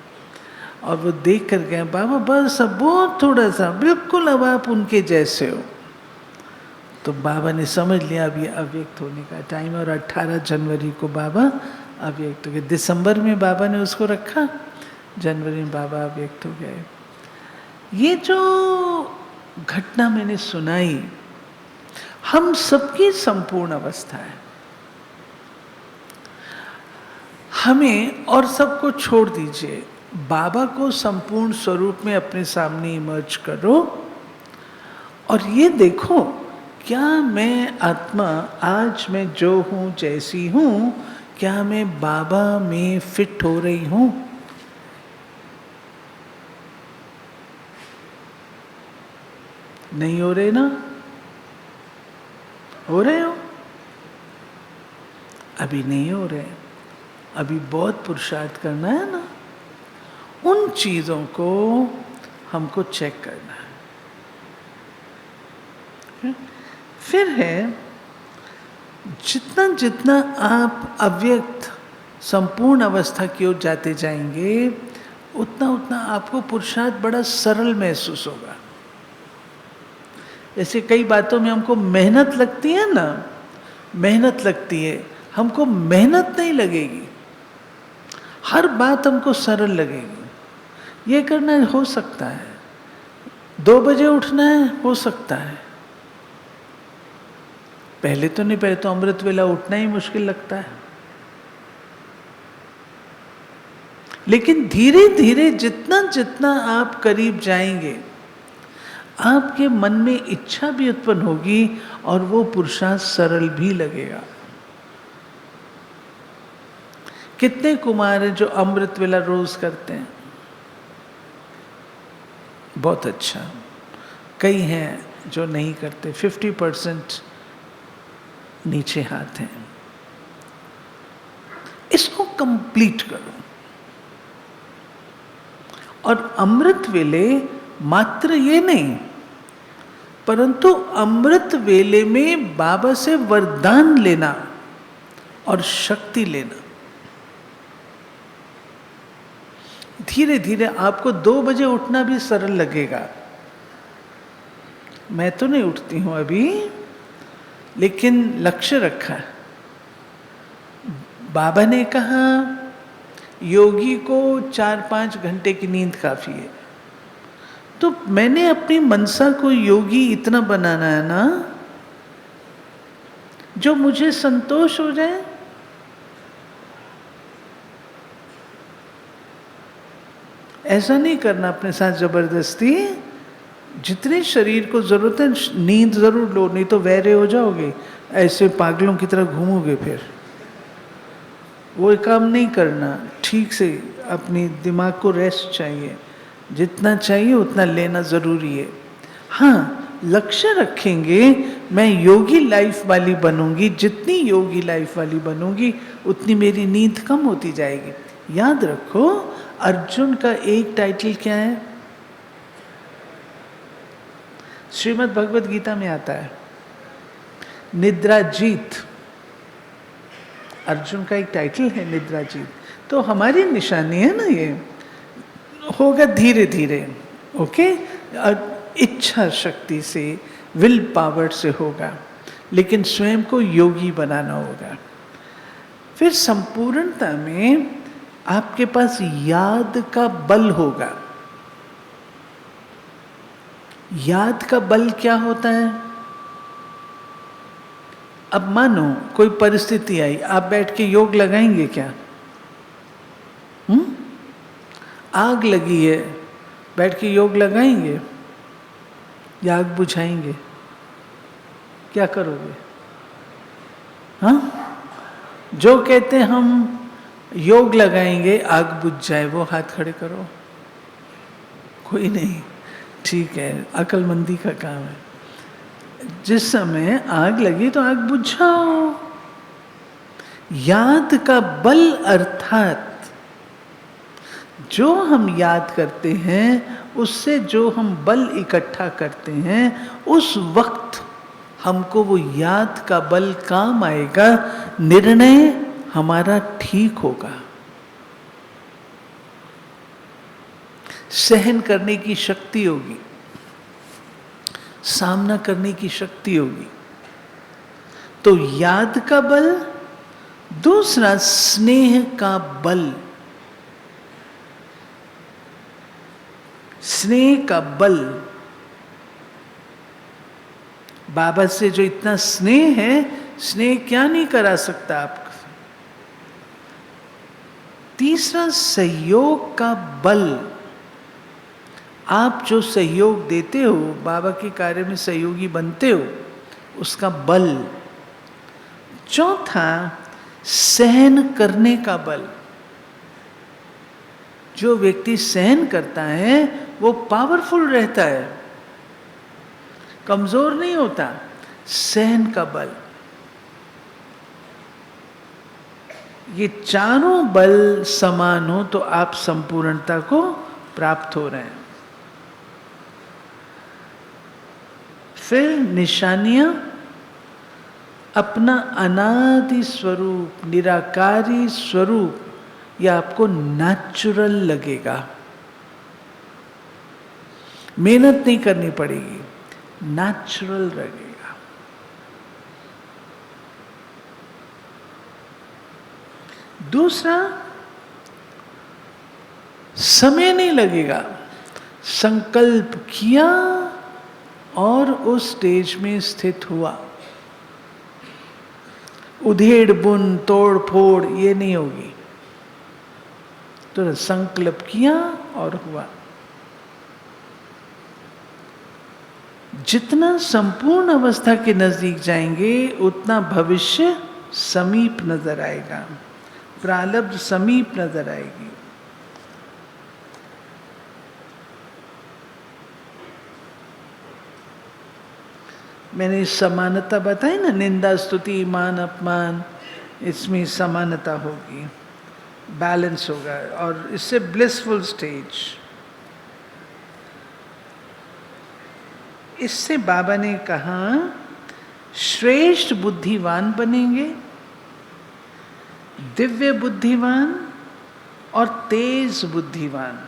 और वो देख कर गए बाबा बस अब बहुत थोड़ा सा, बिल्कुल अब आप उनके जैसे हो। तो बाबा ने समझ लिया अब ये अव्यक्त होने का टाइम, और 18 जनवरी को बाबा अव्यक्त हो गए। दिसंबर में बाबा ने उसको रखा, जनवरी में बाबा अव्यक्त हो गए। ये जो घटना मैंने सुनाई, हम सबकी संपूर्ण अवस्था है। हमें और सबको छोड़ दीजिए, बाबा को संपूर्ण स्वरूप में अपने सामने इमर्ज करो और ये देखो, क्या मैं आत्मा आज मैं जो हूँ जैसी हूँ, क्या मैं बाबा में फिट हो रही हूँ? नहीं हो रहे ना? हो रहे हो? अभी नहीं हो रहे, अभी बहुत पुरुषार्थ करना है ना। उन चीज़ों को हमको चेक करना है। फिर है, जितना जितना आप अव्यक्त संपूर्ण अवस्था की ओर जाते जाएंगे, उतना उतना आपको पुरुषार्थ बड़ा सरल महसूस होगा। जैसे कई बातों में हमको मेहनत लगती है ना, मेहनत लगती है, हमको मेहनत नहीं लगेगी, हर बात हमको सरल लगेगी। ये करना हो सकता है, 2 बजे उठना है, हो सकता है। पहले तो नहीं, पहले तो अमृत वेला उठना ही मुश्किल लगता है। लेकिन धीरे धीरे जितना जितना आप करीब जाएंगे, आपके मन में इच्छा भी उत्पन्न होगी और वो पुरुषार्थ सरल भी लगेगा। कितने कुमार हैं जो अमृत वेला रोज करते हैं? बहुत अच्छा। कई हैं जो नहीं करते, 50% नीचे हाथ हैं। इसको कंप्लीट करो। और अमृत वेले मात्र ये नहीं, परंतु अमृत वेले में बाबा से वरदान लेना और शक्ति लेना। धीरे धीरे आपको 2 बजे उठना भी सरल लगेगा। मैं तो नहीं उठती हूं अभी, लेकिन लक्ष्य रखा। बाबा ने कहा योगी को 4-5 घंटे की नींद काफी है, तो मैंने अपनी मनसा को योगी इतना बनाना है ना जो मुझे संतोष हो जाए। ऐसा नहीं करना अपने साथ जबरदस्ती। जितने शरीर को जरूरत है नींद जरूर लो, नहीं तो वैरे हो जाओगे, ऐसे पागलों की तरह घूमोगे। फिर वो काम नहीं करना। ठीक से अपनी दिमाग को रेस्ट चाहिए, जितना चाहिए उतना लेना जरूरी है। हाँ, लक्ष्य रखेंगे मैं योगी लाइफ वाली बनूंगी, जितनी योगी लाइफ वाली बनूंगी उतनी मेरी नींद कम होती जाएगी। याद रखो, अर्जुन का एक टाइटल क्या है? श्रीमद् भगवद गीता में आता है, निद्राजीत। अर्जुन का एक टाइटल है निद्राजीत। तो हमारी निशानी है ना, ये होगा धीरे धीरे। ओके, इच्छा शक्ति से, विल पावर से होगा, लेकिन स्वयं को योगी बनाना होगा। फिर संपूर्णता में आपके पास याद का बल होगा। याद का बल क्या होता है? अब मानो कोई परिस्थिति आई, आप बैठ के योग लगाएंगे क्या? आग लगी है, बैठ के योग लगाएंगे या आग बुझाएंगे? क्या करोगे? हाँ, जो कहते हैं हम योग लगाएंगे आग बुझ जाए, वो हाथ खड़े करो। कोई नहीं। ठीक है, अक्लमंदी का काम है। जिस समय आग लगी तो आग बुझाओ। याद का बल अर्थात जो हम याद करते हैं, उससे जो हम बल इकट्ठा करते हैं, उस वक्त हमको वो याद का बल काम आएगा, निर्णय हमारा ठीक होगा, सहन करने की शक्ति होगी, सामना करने की शक्ति होगी। तो याद का बल, दूसरा स्नेह का बल। स्नेह का बल, बाबा से जो इतना स्नेह है, स्नेह क्या नहीं करा सकता आपको। तीसरा सहयोग का बल, आप जो सहयोग देते हो, बाबा के कार्य में सहयोगी बनते हो, उसका बल। चौथा सहन करने का बल। जो व्यक्ति सहन करता है वो पावरफुल रहता है, कमजोर नहीं होता। सहन का बल, ये चारों बल समान हो तो आप संपूर्णता को प्राप्त हो रहे हैं। फिर निशानियां, अपना अनादि स्वरूप, निराकारी स्वरूप, यह आपको नेचुरल लगेगा, मेहनत नहीं करनी पड़ेगी, नेचुरल लगेगा। दूसरा, समय नहीं लगेगा, संकल्प किया और उस स्टेज में स्थित हुआ। उधेड़ बुन तोड़ फोड़ ये नहीं होगी, तो संकल्प किया और हुआ। जितना संपूर्ण अवस्था के नजदीक जाएंगे उतना भविष्य समीप नजर आएगा, प्रारब्ध समीप नजर आएगी। मैंने समानता बताई ना, निंदा स्तुति मान अपमान, इसमें समानता होगी, बैलेंस होगा, और इससे ब्लिसफुल स्टेज। इससे बाबा ने कहा श्रेष्ठ बुद्धिवान बनेंगे, दिव्य बुद्धिवान और तेज बुद्धिवान।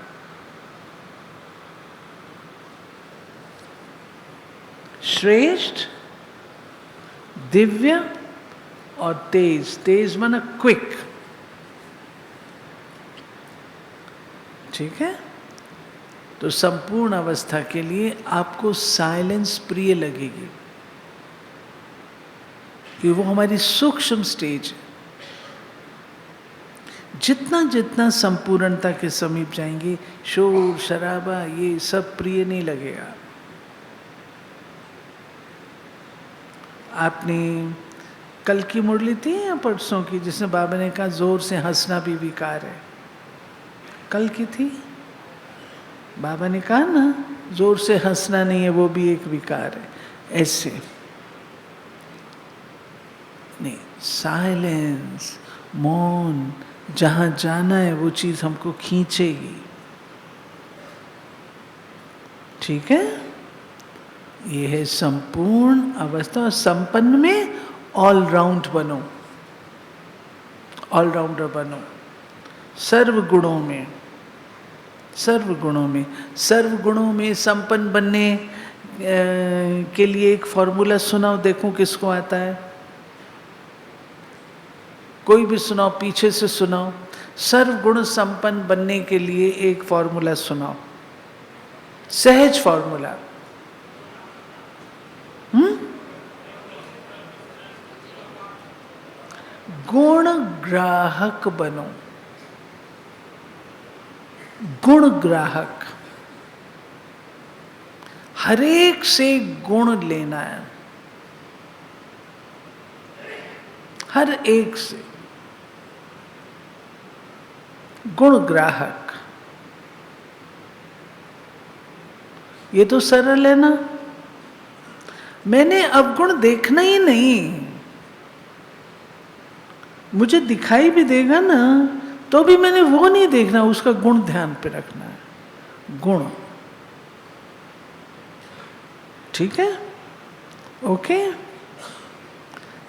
श्रेष्ठ, दिव्य और तेज। तेज माना क्विक, ठीक है। तो संपूर्ण अवस्था के लिए आपको साइलेंस प्रिय लगेगी, कि वो हमारी सूक्ष्म स्टेज है। जितना जितना संपूर्णता के समीप जाएंगे, शोर शराबा ये सब प्रिय नहीं लगेगा। आपने कल की मुरली थी या परसों की, जिसमें बाबा ने कहा जोर से हंसना भी विकार है? कल की थी, बाबा ने कहा ना जोर से हंसना नहीं है, वो भी एक विकार है। ऐसे नहीं, साइलेंस, मौन, जहां जाना है वो चीज हमको खींचेगी, ठीक है। ये है संपूर्ण अवस्था। और संपन्न में ऑलराउंड बनो, ऑलराउंडर बनो, सर्व गुणों में, सर्व गुणों में, सर्व गुणों में संपन्न बनने के लिए एक फॉर्मूला सुनाओ, देखो किसको आता है। कोई भी सुनाओ, पीछे से सुनाओ। सर्व गुण संपन्न बनने के लिए एक फॉर्मूला सुनाओ, सहज फॉर्मूला। गुण ग्राहक बनो, गुण ग्राहक। हर एक से गुण लेना है, हर एक से गुण ग्राहक। ये तो सरल है ना। मैंने अवगुण देखना ही नहीं। मुझे दिखाई भी देगा ना तो भी मैंने वो नहीं देखना, उसका गुण ध्यान पे रखना है, गुण। ठीक है, ओके।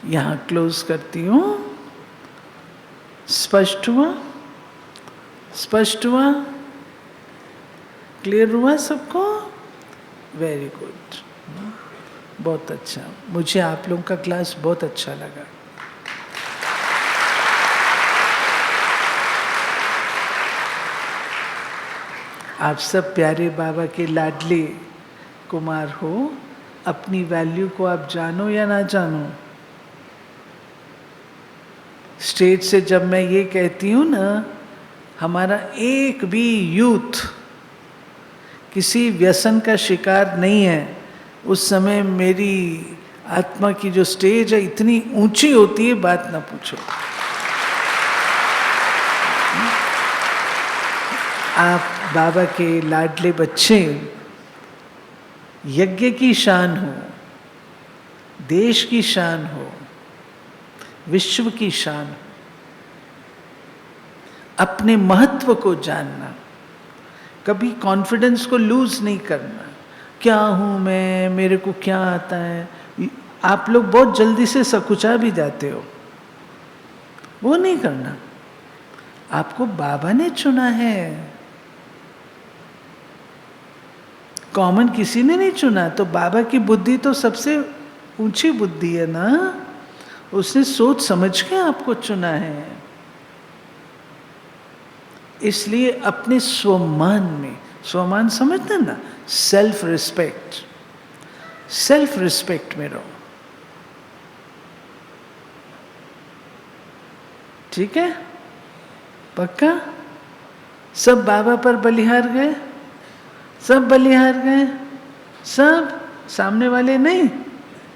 यहां क्लोज करती हूं। स्पष्ट हुआ? स्पष्ट हुआ? क्लियर हुआ सबको? वेरी गुड, बहुत अच्छा। मुझे आप लोगों का क्लास बहुत अच्छा लगा। आप सब प्यारे बाबा के लाडले कुमार हो। अपनी वैल्यू को आप जानो या ना जानो, स्टेज से जब मैं ये कहती हूँ ना, हमारा एक भी यूथ किसी व्यसन का शिकार नहीं है, उस समय मेरी आत्मा की जो स्टेज है इतनी ऊंची होती है, बात ना पूछो। आप बाबा के लाडले बच्चे, यज्ञ की शान हो, देश की शान हो, विश्व की शान हो। अपने महत्व को जानना, कभी कॉन्फिडेंस को लूज नहीं करना। क्या हूं मैं, मेरे को क्या आता है। आप लोग बहुत जल्दी से सकुचा भी जाते हो, वो नहीं करना। आपको बाबा ने चुना है, कॉमन किसी ने नहीं चुना। तो बाबा की बुद्धि तो सबसे ऊंची बुद्धि है ना, उसने सोच समझ के आपको चुना है। इसलिए अपने स्वमान में, स्वमान समझते ना, सेल्फ रिस्पेक्ट, सेल्फ रिस्पेक्ट में रहो। ठीक है, पक्का? सब बाबा पर बलिहार गए, सब बलिहार गए, सब, सामने वाले नहीं,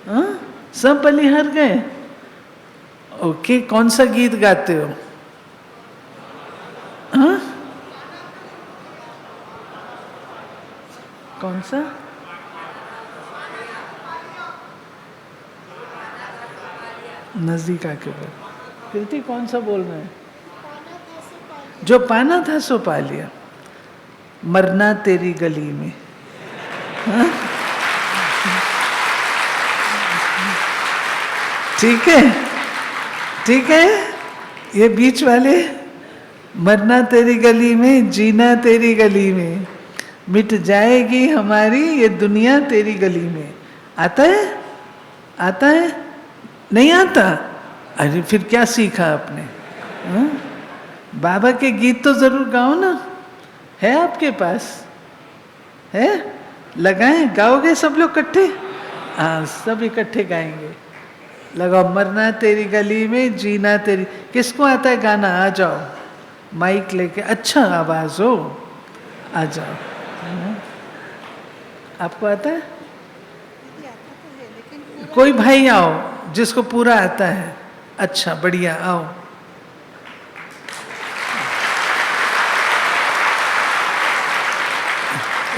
हाँ, सब बलिहार गए। ओके, कौन सा गीत गाते हो? हाँ, कौन सा? नजदीक आके बोल। कृति कौन सा बोल रहे हैं? जो पाना था सो पा लिया। मरना तेरी गली में। हाँ? ठीक है, ठीक है। ये बीच वाले, मरना तेरी गली में, जीना तेरी गली में, मिट जाएगी हमारी ये दुनिया तेरी गली में। आता है? आता है? नहीं आता? अरे फिर क्या सीखा आपने? हाँ? बाबा के गीत तो जरूर गाओ ना। है आपके पास? है? लगाएं? गाओगे सब लोग इकट्ठे? हाँ, सब इकट्ठे गाएंगे। लगाओ, मरना तेरी गली में, जीना तेरी। किसको आता है गाना? आ जाओ, माइक लेके, अच्छा आवाज हो, आ जाओ। आपको आता है? कोई भाई आओ जिसको पूरा आता है। अच्छा, बढ़िया, आओ।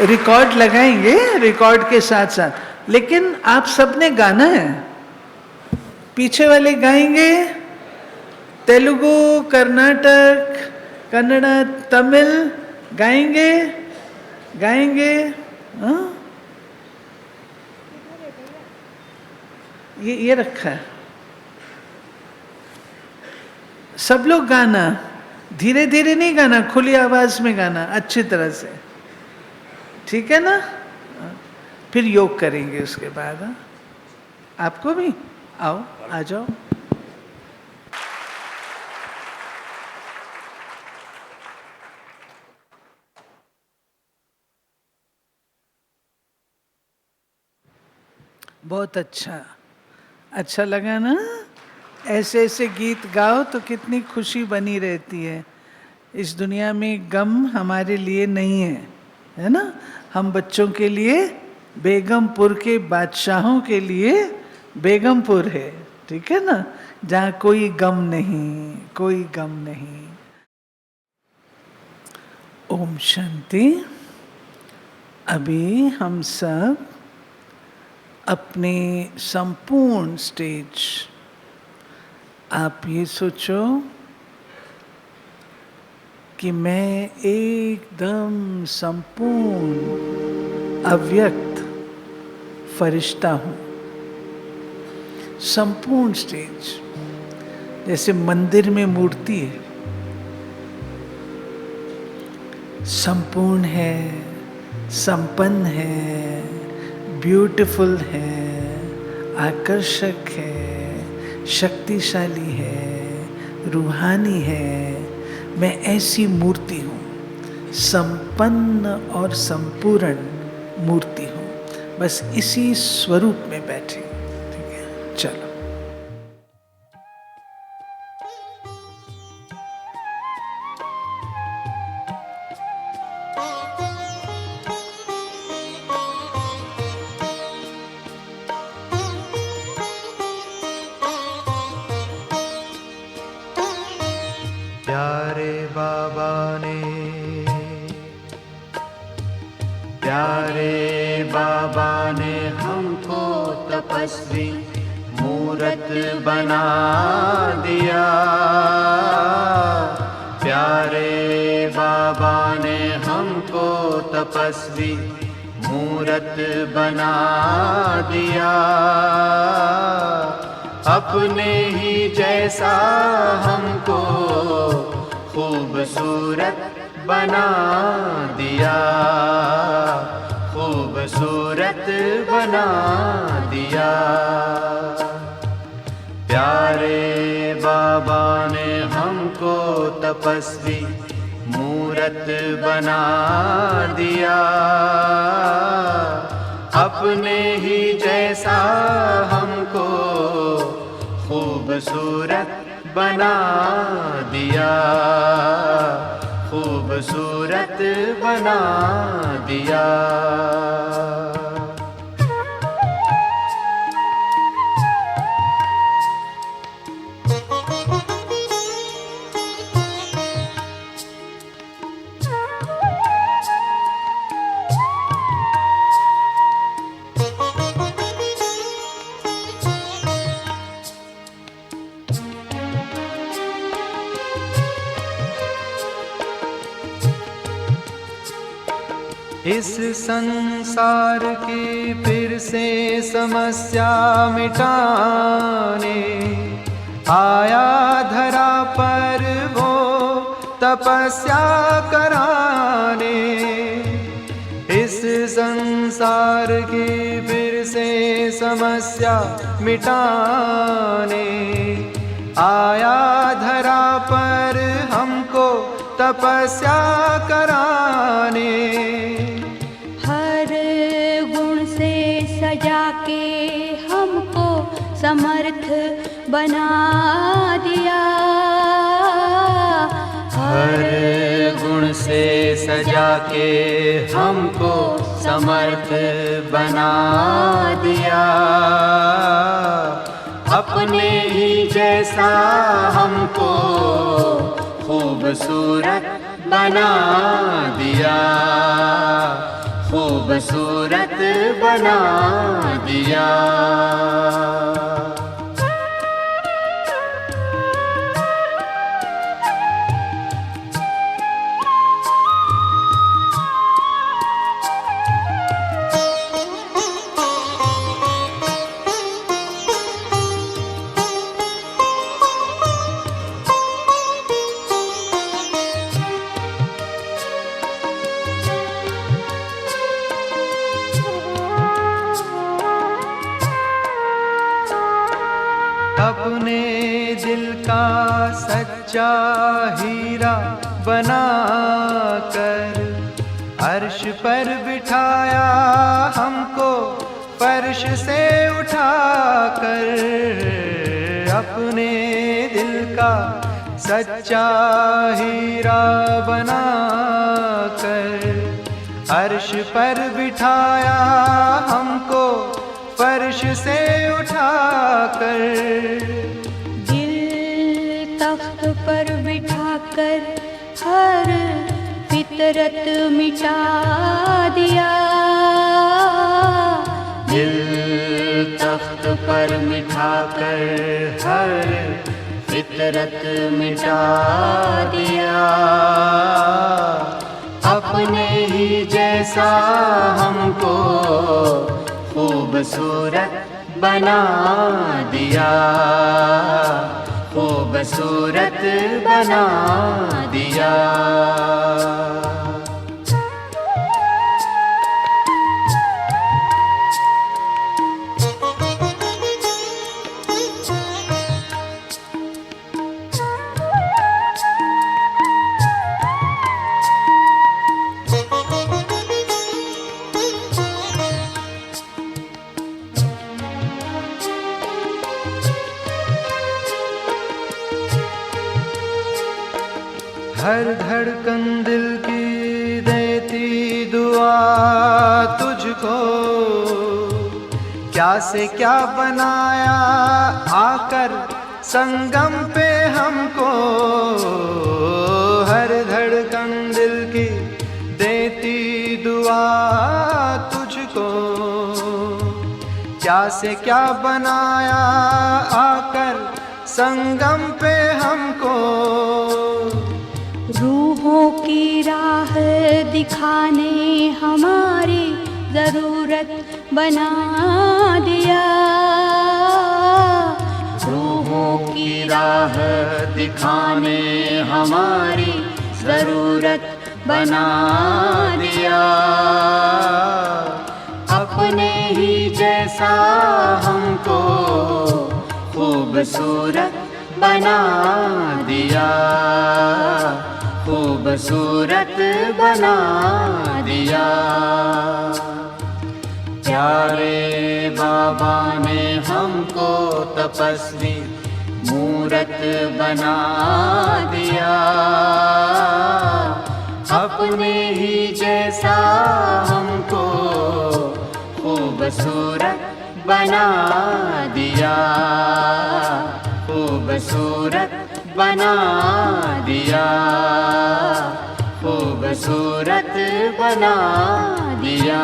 रिकॉर्ड लगाएंगे, रिकॉर्ड के साथ साथ। लेकिन आप सबने गाना है। पीछे वाले गाएंगे, तेलुगु, कर्नाटक, कन्नड़ा, तमिल गाएंगे, गाएंगे। हाँ, ये रखा है। सब लोग गाना, धीरे धीरे नहीं गाना, खुली आवाज में गाना, अच्छी तरह से। ठीक है ना? फिर योग करेंगे उसके बाद। हाँ? आपको भी आओ, आ जाओ। बहुत अच्छा, अच्छा लगा ना? ऐसे ऐसे गीत गाओ तो कितनी खुशी बनी रहती है। इस दुनिया में गम हमारे लिए नहीं है, है ना? हम बच्चों के लिए, बेगमपुर के बादशाहों के लिए बेगमपुर है। ठीक है ना? जहाँ कोई गम नहीं, कोई गम नहीं। ओम शांति। अभी हम सब अपने संपूर्ण स्टेज, आप ये सोचो कि मैं एकदम संपूर्ण अव्यक्त फरिश्ता हूँ। संपूर्ण स्टेज, जैसे मंदिर में मूर्ति है, संपूर्ण है, संपन्न है, ब्यूटीफुल है, आकर्षक है, शक्तिशाली है, रूहानी है। मैं ऐसी मूर्ति हूँ, संपन्न और संपूर्ण मूर्ति हूँ। बस इसी स्वरूप में बैठे। ठीक है, चलो। प्यारे बाबा ने हमको तपस्वी मूरत बना दिया। प्यारे बाबा ने हमको तपस्वी मूरत बना दिया। अपने ही जैसा हमको खूबसूरत बना दिया, खूबसूरत बना दिया। प्यारे बाबा ने हमको तपस्वी मूरत बना दिया। अपने ही जैसा हमको खूबसूरत बना दिया, खूबसूरत बना दिया। इस संसार की फिर से समस्या मिटाने आया धरा पर वो तपस्या कराने। इस संसार की फिर से समस्या मिटाने आया धरा पर हमको तपस्या कराने। सजा के हमको समर्थ बना दिया। हर गुण से सजा के हमको समर्थ बना दिया। अपने ही जैसा हमको खूबसूरत बना दिया, खूबसूरत बना दिया। अपने दिल का सच्चा हीरा बना कर अर्श पर बिठाया हमको फर्श से उठाकर। अपने दिल का सच्चा हीरा बना कर अर्श पर बिठाया हमको फर्श से उठाकर। दिल तख्त पर बिठाकर हर फितरत मिटा दिया। दिल तख्त पर मिठाकर हर फितरत मिटा दिया। अपने ही जैसा हमको खूबसूरत बना दिया, खूबसूरत बना दिया। हर धड़कन दिल की देती दुआ तुझको, क्या से क्या बनाया आकर संगम पे हमको। हर धड़कन दिल की देती दुआ तुझको, क्या से क्या बनाया आकर संगम पे हमको। रूहों की राह दिखाने हमारी ज़रूरत बना दिया। रूहों की राह दिखाने हमारी ज़रूरत बना दिया। अपने ही जैसा हमको खूबसूरत बना दिया, खूबसूरत बना दिया। प्यारे बाबा ने हमको तपस्वी मूरत बना दिया। अपने ही जैसा हमको खूबसूरत बना दिया, खूबसूरत बना दिया, खूबसूरत बना दिया।